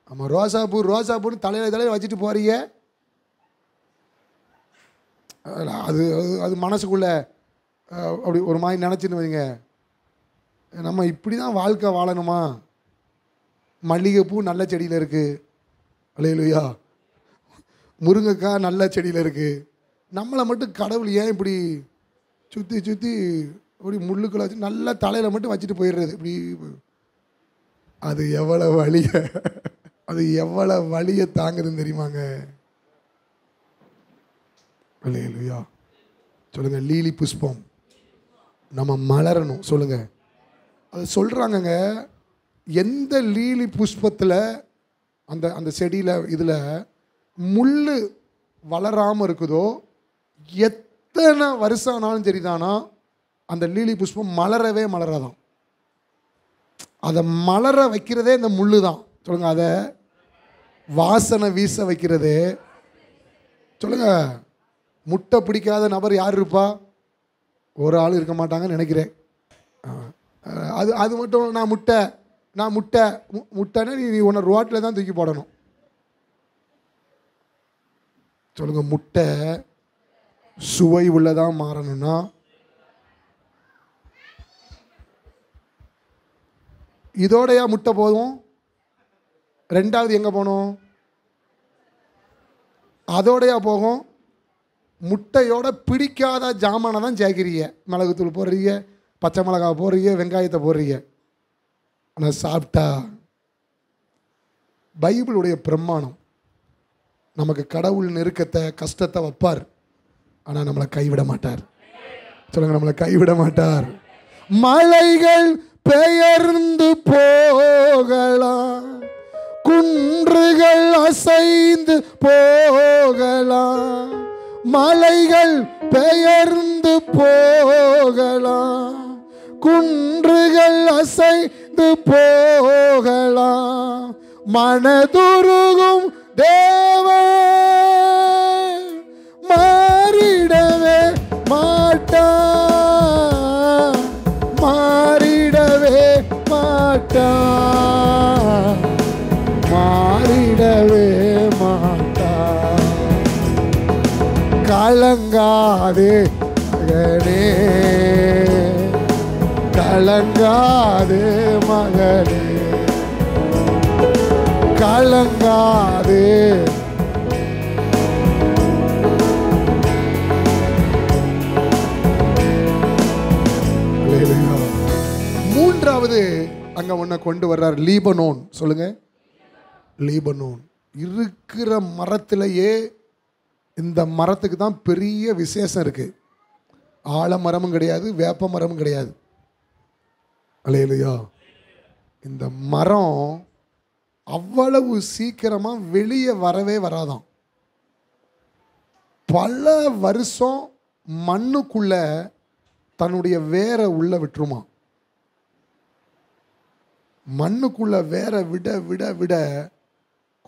ஆமாம், ரோசாப்பூன்னு தலையில் வச்சுட்டு போறீங்க. அது அது மனசுக்குள்ளே அப்படி ஒரு மாதிரி நினச்சின்னு வைங்க, நம்ம இப்படி தான் வாழ்க்கை வாழணுமா? மல்லிகைப்பூ நல்ல செடியில் இருக்குது, அல்லேலூயா. முருங்கைக்காய் நல்ல செடியில் இருக்குது. நம்மளை மட்டும் கடவுள் ஏன் இப்படி சுற்றி சுற்றி அப்படி முள்ளுக்குள்ள வச்சு நல்ல தலையில் மட்டும் வச்சுட்டு போயிடுறது இப்படி? அது எவ்வளோ வலியை தாங்குதுன்னு தெரியுமாங்க? அல்லேலூயா. சொல்லுங்கள், லீலி புஷ்பம் நம்ம மலரணும். சொல்லுங்கள், அது சொல்கிறாங்கங்க. எந்த லீலி புஷ்பத்தில் அந்த அந்த செடியில் இதில் முள் வளராமல் இருக்குதோ, எத்தனை வருஷம் ஆனாலும் சரிதானா அந்த லீலி புஷ்பம் மலரவே மலராதான். அதை மலர வைக்கிறதே இந்த முள் தான். சொல்லுங்கள், அதை வாசனை வீச வைக்கிறது. சொல்லுங்கள், முட்டை பிடிக்காத நபர் யார் இருப்பா? ஒரு ஆள் இருக்க மாட்டாங்கன்னு நினைக்கிறேன். அது மட்டும் நான் முட்டைன்னா நீ உன்னை ரோட்டில் தான் தூக்கி போடணும். சொல்லுங்கள், முட்டை சுவை உள்ளதாக மாறணும்னா இதோடையா முட்டை போதும்? ரெண்டாவது எங்கே போகணும்? அதோடையா போகும்? முட்டையோட பிடிக்காத ஜாமானை தான் சேர்க்கிறீங்க. மிளகுத்தூள் போடுறீங்க, பச்சை மிளகாய் போடுறீங்க, வெங்காயத்தை போடுறீங்க. ஆனால் சாப்பிட்டா பைபிளுடைய பிரமாணம், நமக்கு கடவுள் நெருக்கத்தை கஷ்டத்தை வைப்பார், ஆனால் நம்மளை கைவிட மாட்டார். சொல்லுங்க, நம்மளை கைவிட மாட்டார். மலைகள் பெயர்ந்து போகலாம், குன்றுகள் அசைந்து போகலாம், மலைகள் பெயர்ந்து போகலாம், குன்றுகள் அசைந்து போகலாம், மனதுருகும் தேவன் மாறிடவே மாட்டான், மாறிடவே மாட்டான், மாறிடவே மாட்டான். கலங்காதே மகனே, கலங்காதே மகனே, கலங்காதே. மூன்றாவது அங்க ஒன்ன கொண்டு வர்றார், லீபனோன். சொல்லுங்க, லீபனோன். இருக்கிற மரத்திலேயே இந்த மரத்துக்கு தான் பெரிய விசேஷம் இருக்கு. ஆலமரமும் கிடையாது, வேப்ப மரமும் கிடையாது. அல்லேலூயா. இந்த மரம் அவ்வளவு சீக்கிரமா வெளியே வரவே வராதாம். பல வருஷம் மண்ணுக்குள்ள தன்னுடைய வேரை உள்ள விட்டுருமா. மண்ணுக்குள்ள வேற விட விட விட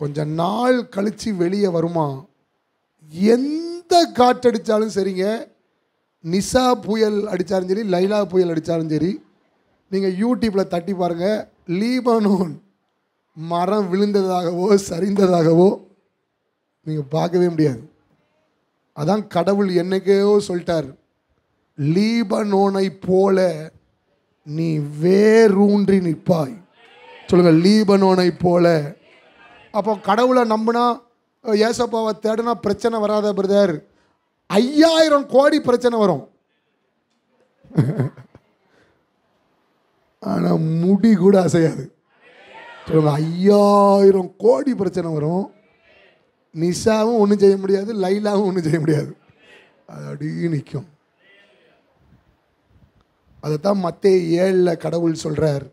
கொஞ்ச நாள் கழிச்சு வெளியே வருமா. எந்த காற்றடிச்சாலும் சரிங்க, நிசா புயல் அடித்தாலும் சரி, லைலா புயல் அடித்தாலும் சரி, நீங்கள் யூடியூப்பில் தட்டி பாருங்கள், லீபனோன் மரம் விழுந்ததாகவோ சரிந்ததாகவோ நீங்கள் பார்க்கவே முடியாது. அதான் கடவுள் என்னைக்கோ சொல்லிட்டார், லீபனோனை போல நீ வேரூன்றி நிற்பாய். சொல்லுங்க, லீபனோனை போல. அப்போ கடவுளை நம்பினா, ஏசப்பாவை தேடினா பிரச்சனை வராத பிரதர், 5000 கோடி பிரச்சனை வரும். ஆனால் முடி கூட அசையாது. சொல்லுங்க, 5000 கோடி பிரச்சனை வரும். நிஷாவும் ஒன்றும் செய்ய முடியாது, லைலாவும் ஒன்றும் செய்ய முடியாது. அது அப்படியே நிற்கும். அதைத்தான் மத்தேயு 7 கடவுள் சொல்கிறார்,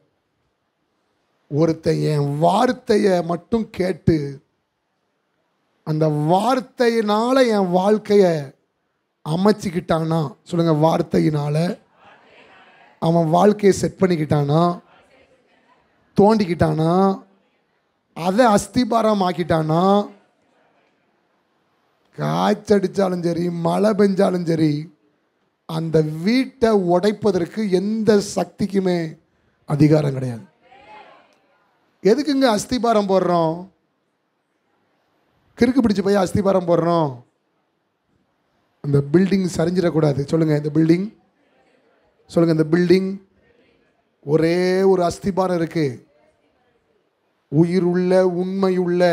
ஒருத்தன் என் வார்த்தையை மட்டும் கேட்டு அந்த வார்த்தையினால என் வாழ்க்கையை அமைச்சிக்கிட்டானா, சொல்லுங்க, வார்த்தையினால அவன் வாழ்க்கையை செட் பண்ணிக்கிட்டானா, தோண்டிக்கிட்டானா, அதை அஸ்திபாரம் ஆக்கிட்டானா, காய்ச்சடிச்சாலும் சரி மழை பெஞ்சாலும் சரி அந்த வீட்டை உடைப்பதற்கு எந்த சக்திக்குமே அதிகாரம் கிடையாது. எதுக்குங்க அஸ்திபாரம் போடுறோம்? கிறுக்கு பிடிச்சி போய் அஸ்திபாரம் போடுறோம். அந்த பில்டிங் சரிஞ்சிடக்கூடாது. சொல்லுங்க, இந்த பில்டிங், சொல்லுங்க, இந்த பில்டிங் ஒரே ஒரு அஸ்திபாரம் இருக்கு. உயிருள்ள உண்மையுள்ள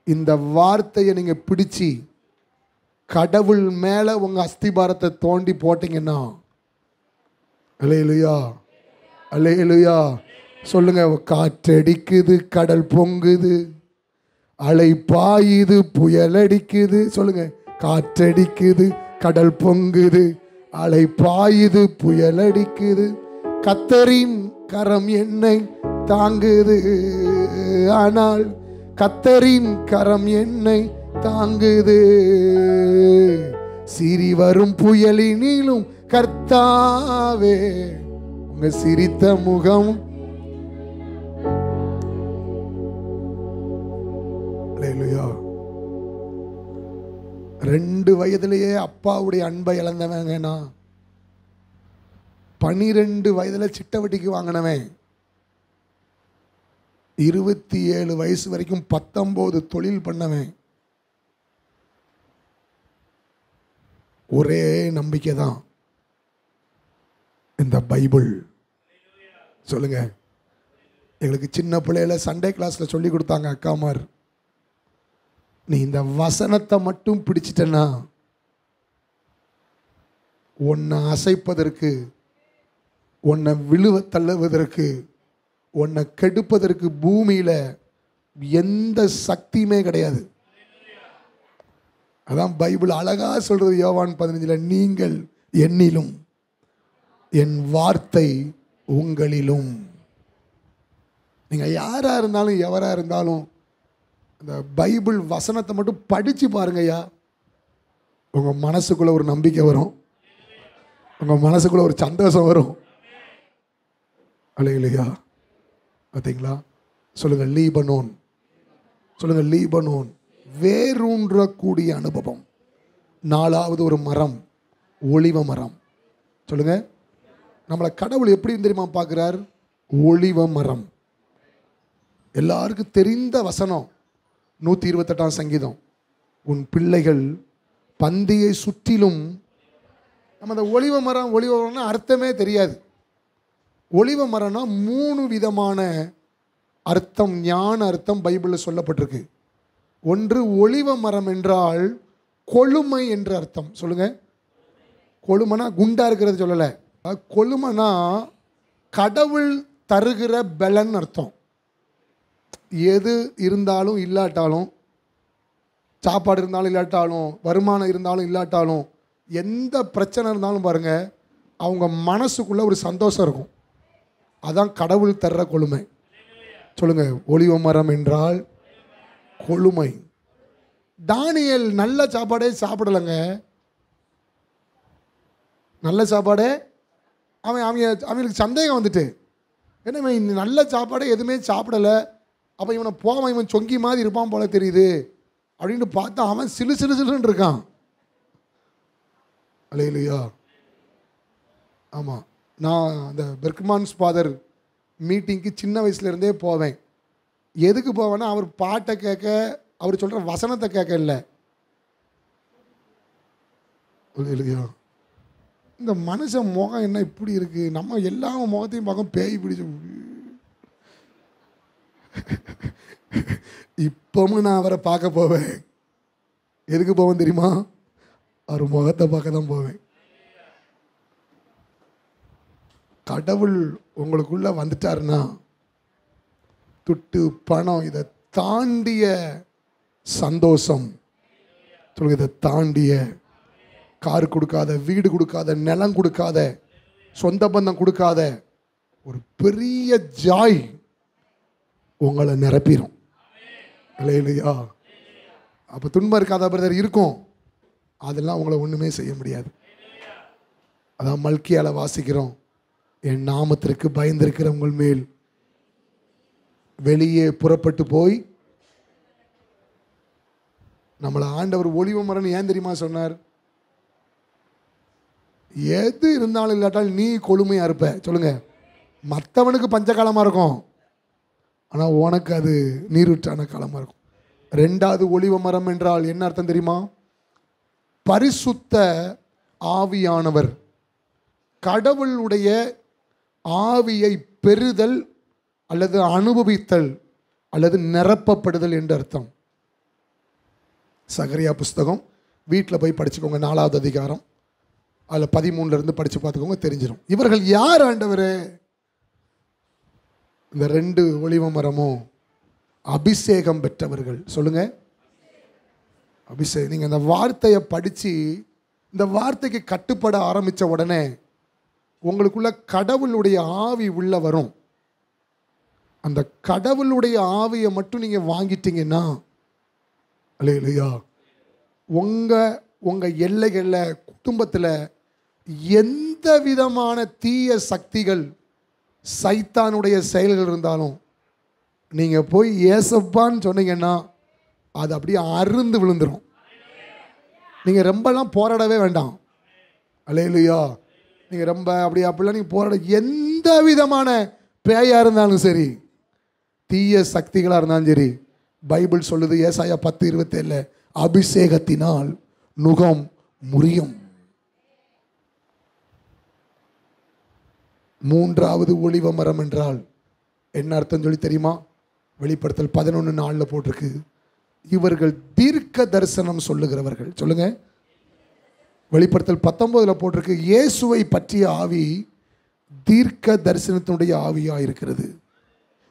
இந்த வார்த்தையை நீங்க பிடிச்சி கடவுள் மேல உங்க அஸ்திபாரத்தை தோண்டி போட்டீங்கன்னா, அல்லேலூயா, அல்லேலூயா. சொல்லுங்க, காற்றடிக்குது, கடல் பொங்குது, அலை பாயுது, புயல் அடிக்குது. சொல்லுங்க, காற்றடிக்குது, கடல் பொங்குது, அலை பாயுது, புயல் அடிக்குது, கர்த்தரின் கரம் என்னை தாங்குது. ஆனால் கர்த்தரின் கரம் என்னை தாங்குது. சிரி வரும் புயலினிலும் கர்த்தாவே உங்க சிரித்த முகம். அல்லேலூயா. 2 வயதிலேயே அப்பாவுடைய அன்பை இழந்தவங்கன்னா, 12 வயதுல சிட்டவட்டிக்கு வாங்கினவன், 27 வயசு வரைக்கும் 19 தொழில் பண்ணவன், ஒரே நம்பிக்கை தான், இந்த பைபிள். சொல்லுங்க, எங்களுக்கு சின்ன பிள்ளையில சண்டே கிளாஸ்ல சொல்லி கொடுத்தாங்க அக்காமார், நீ இந்த வசனத்தை மட்டும் பிடிச்சிட்டனா உன்னை அசைப்பதற்கு, உன்னை விழுவ தள்ளுவதற்கு, உன்னை கெடுப்பதற்கு பூமியில எந்த சக்தியுமே கிடையாது. அதான் பைபிள் அழகா சொல்றது யோவான் 15, நீங்கள் என்னிலும் என் வார்த்தை உங்களிலும். நீங்க யாரா இருந்தாலும் எவரா இருந்தாலும் அந்த பைபிள் வசனத்தை மட்டும் படிச்சு பாருங்கய்யா, உங்க மனசுக்குள்ள ஒரு நம்பிக்கை வரும், உங்க மனசுக்குள்ள ஒரு சந்தோஷம் வரும். அல்லேலூயா. பார்த்தீங்களா? சொல்லுங்க, லீபனோன். சொல்லுங்க, லீபனோன். வேரூன்றக்கூடிய அனுபவம். 4வது ஒரு மரம், ஒலிவ மரம். சொல்லுங்க, நம்மளை கடவுள் எப்படி தெரியுமா பார்க்கிறார்? ஒலிவ மரம். எல்லாருக்கும் தெரிந்த வசனம் 128 சங்கீதம், உன் பிள்ளைகள் பந்தியை சுற்றிலும். நம்ம அந்த ஒலிவ மரம், ஒலிவ மரம்னா அர்த்தமே தெரியாது. ஒலிவ மரம்னா 3 விதமான அர்த்தம், ஞான அர்த்தம் பைபிளில் சொல்லப்பட்டிருக்கு. ஒன்று, ஒலிவ மரம் என்றால் கொழுமை என்ற அர்த்தம். சொல்லுங்க, கொழுமைனா குண்டா இருக்கிறது சொல்லலை. கொழுமைனா கடவுள் தருகிற பலன் அர்த்தம். எது இருந்தாலும் இல்லாட்டாலும், சாப்பாடு இருந்தாலும் இல்லாட்டாலும், வருமானம் இருந்தாலும் இல்லாட்டாலும், எந்த பிரச்சனை இருந்தாலும் பாருங்க, அவங்க மனசுக்குள்ள ஒரு சந்தோஷம் இருக்கும். அதான் கடவுள் தர்ற கொழுமை. சொல்லுங்க, ஒலிவ மரம் என்றால் கொழுமை. தானியேல் நல்ல சாப்பாடே சாப்பிடலைங்க. நல்ல சாப்பாடே அவங்களுக்கு சந்தேகம் வந்துட்டு, ஏன்னா இவன் நல்ல சாப்பாடே எதுவுமே சாப்பிடலை, அப்போ இவனை போவான், இவன் சொங்கி மாதிரி இருப்பான் போல தெரியுது அப்படின்னு பார்த்தா அவன் சிலு சிலு சிலுன்னு இருக்கான். அல்லேலூயா. ஆமாம், நான் அந்த பெர்க்மான்ஸ் ஃபாதர் மீட்டிங்க்கு சின்ன வயசுலேருந்தே போவேன். எதுக்கு போவேன்னா, அவர் பாட்டை கேட்க, அவர் சொல்கிற வசனத்தை கேட்க இல்லை. இல்லையா? இந்த மனுஷன் முகம் என்ன இப்படி இருக்கு, நம்ம எல்லா முகத்தையும் பார்க்க பேய் பிடிச்ச. இப்பவும் நான் அவரை பார்க்க போவேன். எதுக்கு போவேன் தெரியுமா? அவர் முகத்தை பார்க்க தான் போவேன். கடவுள் உங்களுக்குள்ள வந்துட்டாருன்னா துட்டு பணம் இதை தாண்டிய சந்தோஷம், சொல்லுங்க, இதை தாண்டிய கார் கொடுக்காத, வீடு கொடுக்காத, நிலம் கொடுக்காத, சொந்த பந்தம் கொடுக்காத ஒரு பெரிய ஜாய் உங்களை நிரப்பிடும். இல்லையா? அப்போ துன்பம் இருக்காத பிரதர் இருக்கும், அதெல்லாம் உங்களை ஒன்றுமே செய்ய முடியாது. அதான் மல்கியால வாசிக்கிறோம், என் நாமத்திற்கு பயந்திருக்கிற உங்கள் மேல் வெளியே புறப்பட்டு போய். நம்மளை ஆண்டவர் ஒளிவு மரம்னு ஏன் தெரியுமா சொன்னார்? எது இருந்தாலும் இல்லாட்டாலும் நீ கொழுமையா இருப்ப. சொல்லுங்க, மற்றவனுக்கு பஞ்சகாலமாக இருக்கும், ஆனால் உனக்கு அது நீரூற்றான காலமாக இருக்கும். ரெண்டாவது ஒளிவ மரம் என்றால் என்ன அர்த்தம் தெரியுமா? பரிசுத்த ஆவியானவர், கடவுளுடைய ஆவியை பெறுதல் அல்லது அனுபவித்தல் அல்லது நிரப்பப்படுதல் என்று அர்த்தம். சகரியா புஸ்தகம் வீட்டில் போய் படிச்சுக்கோங்க, 4வது அதிகாரம், அதில் 13 படித்து பார்த்துக்கோங்க, தெரிஞ்சிடும். இவர்கள் யார் ஆண்டவரே? இந்த 2 ஒளிவ மரமும் அபிஷேகம் பெற்றவர்கள். சொல்லுங்க, அபிஷேகம். நீங்கள் அந்த வார்த்தையை படித்து இந்த வார்த்தைக்கு கட்டுப்பட ஆரம்பித்த உடனே உங்களுக்குள்ள கடவுளுடைய ஆவி உள்ள வரும். அந்த கடவுளுடைய ஆவியை மட்டும் நீங்கள் வாங்கிட்டீங்கன்னா, இல்லையா, உங்கள் எல்லைகளில், குடும்பத்தில் எந்த விதமான தீய சக்திகள், சைத்தானுடைய செயல்கள் இருந்தாலும் நீங்கள் போய் ஏசப்பான்னு சொன்னீங்கன்னா அது அப்படியே அருந்து விழுந்துடும். நீங்கள் ரொம்பலாம் போராடவே வேண்டாம். அல்லேலூயா. நீங்கள் ரொம்ப அப்படிலாம் நீங்கள் போராட, எந்த விதமான பேயாக இருந்தாலும் சரி, தீய சக்திகளாக இருந்தாலும் சரி, பைபிள் சொல்லுது, ஏசாயா 10:27, அபிஷேகத்தினால் நுகம் முறியும். 3வது ஒளிவ மரம் என்றால் என்ன அர்த்தம் சொல்லி தெரியுமா? வெளிப்படுத்தல் 11:4 போட்டிருக்கு, இவர்கள் தீர்க்க தரிசனம் சொல்லுகிறவர்கள். சொல்லுங்க. வெளிப்படுத்தல் 19 போட்டிருக்கு, இயேசுவை பற்றிய ஆவி தீர்க்க தரிசனத்தினுடைய ஆவியாக இருக்கிறது.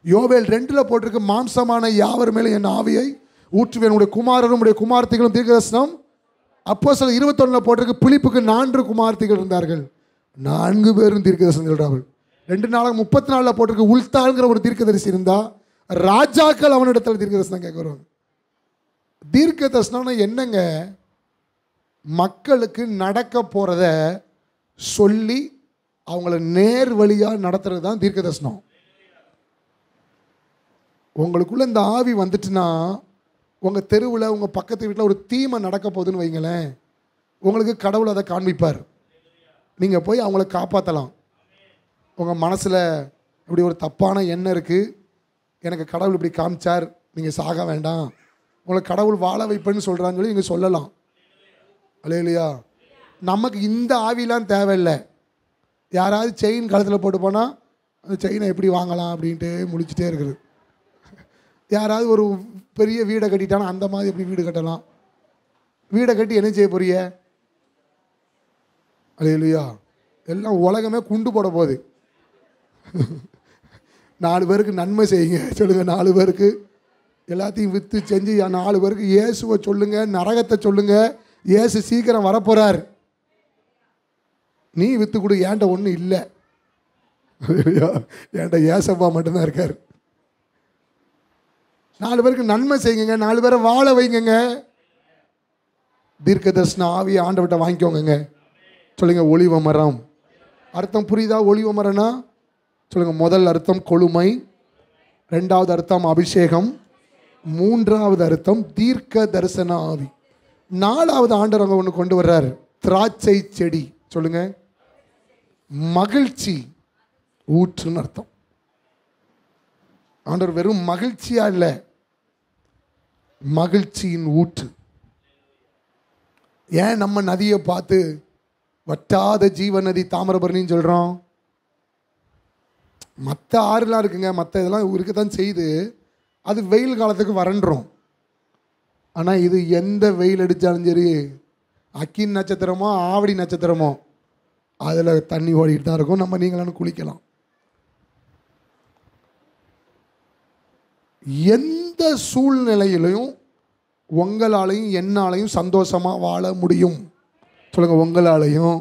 யோவேல் 2 போட்டிருக்கு, மாம்சமான யாவர் மேலே என் ஆவியை ஊற்றுவேன், உடைய குமாரரும் உடைய குமார்த்திகளும் தீர்க்க தரிசனம். அப்போஸ்தலர் 21 போட்டிருக்கு, பிலிப்புக்கு 4 குமார்த்திகள் இருந்தார்கள், 4 பேரும் தீர்க்க தரிசனம் சொல்றார்கள். 2:34 போட்டிருக்கு, உல்தாங்கிற ஒரு தீர்க்கதரிசி இருந்தா ராஜாக்கள் அவனிடத்தில் தீர்க்க தரிசனம் கேட்க வருவாங்க. தீர்க்க தரிசனம்னா என்னங்க? மக்களுக்கு நடக்க போறத சொல்லி அவங்கள நேர் வழியாக நடத்துறது தான் தீர்க்க தரிசனம். உங்களுக்குள்ள இந்த ஆவி வந்துட்டுன்னா, உங்கள் தெருவில், உங்கள் பக்கத்து வீட்டில் ஒரு தீமை நடக்க போகுதுன்னு வைங்களேன், உங்களுக்கு கடவுள் அதை காண்பிப்பார். நீங்கள் போய் அவங்கள காப்பாற்றலாம். உங்கள் மனசில் இப்படி ஒரு தப்பான எண்ணம் இருக்குது, எனக்கு கடவுள் இப்படி காமிச்சார், நீங்கள் சாக வேண்டாம், உங்களை கடவுள் வாழ வைப்பேன்னு சொல்கிறான்னு சொல்லி நீங்கள் சொல்லலாம். அல்லேலூயா. நமக்கு இந்த ஆவிலாம் தேவையில்லை. யாராவது செயின் கழுத்தில் போட்டு போனால் அந்த செயினை எப்படி வாங்கலாம் அப்படின்ட்டு முடிச்சுட்டே இருக்குது. யாராவது ஒரு பெரிய வீடை கட்டிட்டானா அந்த மாதிரி எப்படி வீடு கட்டலாம், வீடை கட்டி என்ன செய்ய போறிய? அல்லேலூயா. எல்லாம் உலகமே குண்டு போட போகுது. 4 பேருக்கு நன்மை செய்யுங்க. சொல்லுங்க, 4 பேருக்கு எல்லாத்தையும் விற்று செஞ்சு 4 பேருக்கு இயேசுவை சொல்லுங்க, நரகத்தை சொல்லுங்க, இயேசு சீக்கிரம் வரப்போறார். நீ விற்று கொடு, ஏன்ட்ட ஒன்றும் இல்லை, ஏன்ட்ட ஏசப்பா மட்டும்தான் இருக்கார். 4 பேருக்கு நன்மை செய்யுங்க, 4 பேரை வாழ வைங்க. தீர்க்க தரிசன ஆவியை ஆண்டவர்கிட்ட வாங்கிக்கோங்க. சொல்லுங்க, ஒளிவ மரம். அர்த்தம் புரியுதா? ஒளிவ மரம்னா சொல்லுங்க, முதல் அர்த்தம் கொழுமை, 2வது அர்த்தம் அபிஷேகம், 3வது அர்த்தம் தீர்க்க தரிசன ஆவி, 4வது ஆண்டவர் அங்கே ஒன்று கொண்டு வர்றாரு, திராட்சை செடி. சொல்லுங்க, மகிழ்ச்சி ஊற்றுன்னு அர்த்தம். ஆண்டவர் வெறும் மகிழ்ச்சியா இல்லை, மகிழ்ச்சியின் ஊற்று. ஏன் நம்ம நதியை பார்த்து வற்றாத ஜீவ நதி தாமிரபரணின்னு சொல்கிறோம்? மற்ற ஆறுலாம் இருக்குங்க, மற்ற இதெல்லாம் இருக்கத்தான் செய்து, அது வெயில் காலத்துக்கு வறண்டுரும். ஆனால் இது எந்த வெயில் அடித்தாலும் சரி, அக்கின் நட்சத்திரமோ ஆவடி நட்சத்திரமோ, அதில் தண்ணி ஓடிட்டு தான் இருக்கும். நம்ம நீங்களானு குளிக்கலாம். எந்த சூழ்நிலையிலையும் உங்களாலையும் என்னாலையும் சந்தோஷமாக வாழ முடியும். சொல்லுங்கள், உங்களாலையும்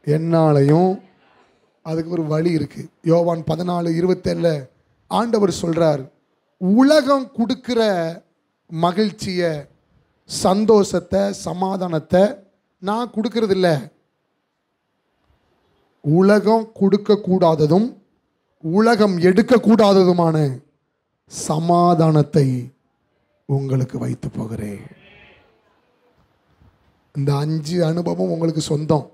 என்னாலையும். அதுக்கு ஒரு வழி இருக்குது. யோவான் 14:27 ஆண்டவர் சொல்கிறார், உலகம் கொடுக்குற மகிழ்ச்சியை, சந்தோஷத்தை, சமாதானத்தை நான் கொடுக்கறதில்ல. உலகம் கொடுக்கக்கூடாததும் உலகம் எடுக்கக்கூடாததுமான சமாதானத்தை உங்களுக்கு வைத்து போகிறேன். இந்த 5 அனுபவம் உங்களுக்கு சொந்தம்.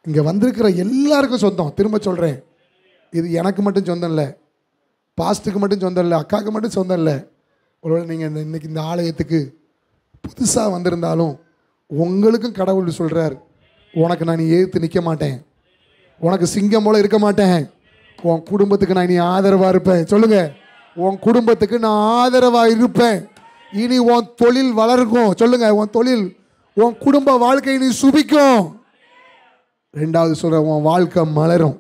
இங்கே வந்திருக்கிற எல்லாருக்கும் சொந்தம். திரும்ப சொல்கிறேன், இது எனக்கு மட்டும் சொந்தம் இல்லை, பாஸ்ட்டுக்கு மட்டும் சொந்தம் இல்லை, அக்காவுக்கு மட்டும் சொந்தம் இல்லை. ஒருவேளை நீங்கள் இன்னைக்கு இந்த ஆலயத்துக்கு புதுசாக வந்திருந்தாலும் உங்களுக்கும் கடவுள் சொல்கிறார், உனக்கு நான் எதிர்த்து நிற்க மாட்டேன், உனக்கு சிங்கம் போல இருக்க மாட்டேன், உன் குடும்பத்துக்கு நான் இனி ஆதரவாக இருப்பேன். சொல்லுங்கள், உன் குடும்பத்துக்கு நான் ஆதரவாக இருப்பேன். இனி உன் தொழில் வளர்க்கும். சொல்லுங்கள், உன் தொழில், உன் குடும்ப வாழ்க்கை நீ சுபிக்கும். 2வது சொல்கிற, உன் வாழ்க்கை மலரும்.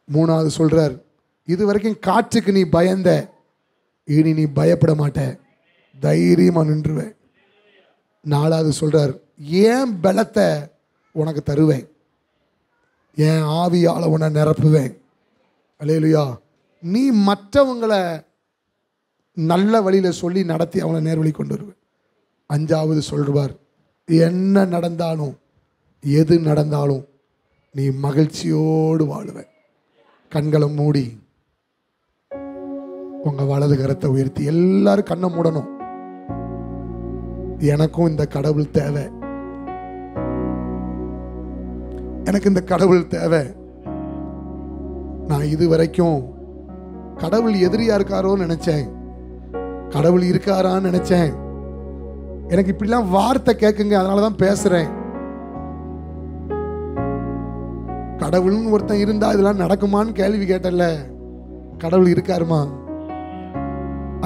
3வது சொல்கிறார், இது வரைக்கும் காற்றுக்கு நீ பயந்த, இனி நீ பயப்பட மாட்ட, தைரியமாக நின்றுவேன். 4வது சொல்கிறார், ஏன் பலத்தை உனக்கு தருவேன், என் ஆவியால் உன்னை நிரப்புவேன். அல்லேலூயா. நீ மற்றவங்களை நல்ல வழியில் சொல்லி நடத்தி அவங்களை நேர்வழி கொண்டு வருவேன். 5வது சொல்வார், என்ன நடந்தாலும் எது நடந்தாலும் நீ மகிழ்ச்சியோடு வாழுவேன். கண்களை மூடி உங்கள் வலது கரத்தை உயர்த்தி எல்லாரும் கண்ணை மூடணும். எனக்கும் இந்த கடவுள் தேவை, எனக்கு இந்த கடவுள் தேவை. நான் இது வரைக்கும் கடவுள் எதிரியா இருக்காரோன்னு நினைச்சேன், கடவுள் இருக்காரான்னு நினைச்சேன். எனக்கு இப்படிலாம் வார்த்தை கேட்குங்க, அதனால தான் பேசுறேன். கடவுள்னு ஒருத்தன் இருந்தா இதெல்லாம் நடக்குமான்னு கேள்வி கேட்டல. கடவுள் இருக்காருமா,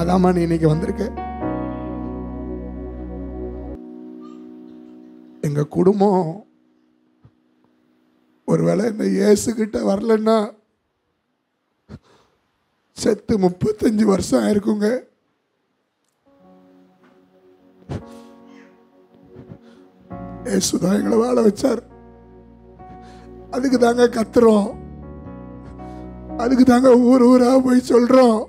அதாம்மா நீ இன்னைக்கு வந்திருக்க. எங்க குடும்பம் ஒருவேளை இந்த இயேசு கிட்ட வரலன்னா செத்து 35 வருஷம் ஆயிருக்குங்க. இயேசுதான் எங்களை வாழ வச்சார். அதுக்கு தாங்க கத்துறோம், அதுக்கு தாங்க ஊர் ஊரா போய் சொல்றோம்.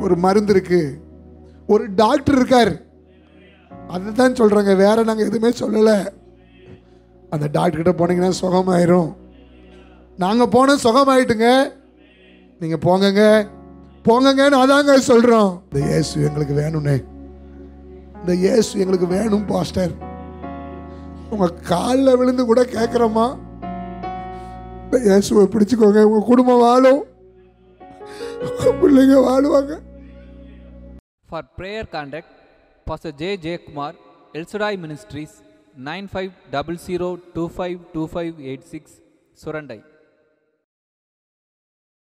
ஒரு மருந்து இருக்கு, ஒரு டாக்டர் இருக்கார், அதுதான் சொல்றாங்க, வேற நாங்க எதுவுமே சொல்லல. அந்த டாக்டர் கிட்ட போனீங்கன்னா சுகமாயிரும். நாங்க போன சுகமாயிட்டுங்க, நீங்க போங்கங்க போங்கன்னு அதாங்க சொல்றோம். இந்த இயேசு எங்களுக்கு வேணும்னே, இந்த இயேசு எங்களுக்கு வேணும் பாஸ்டர். உங்க காலில் விழுந்து கூட கேட்குறோமா, இந்த இயேசுவை பிடிச்சுக்கோங்க, உங்க குடும்பம் வாழும், உங்க பிள்ளைங்க வாழுவாங்க. For prayer contact, Pastor J. J. Kumar, El Shaddai Ministries, 9500252586, Surandai.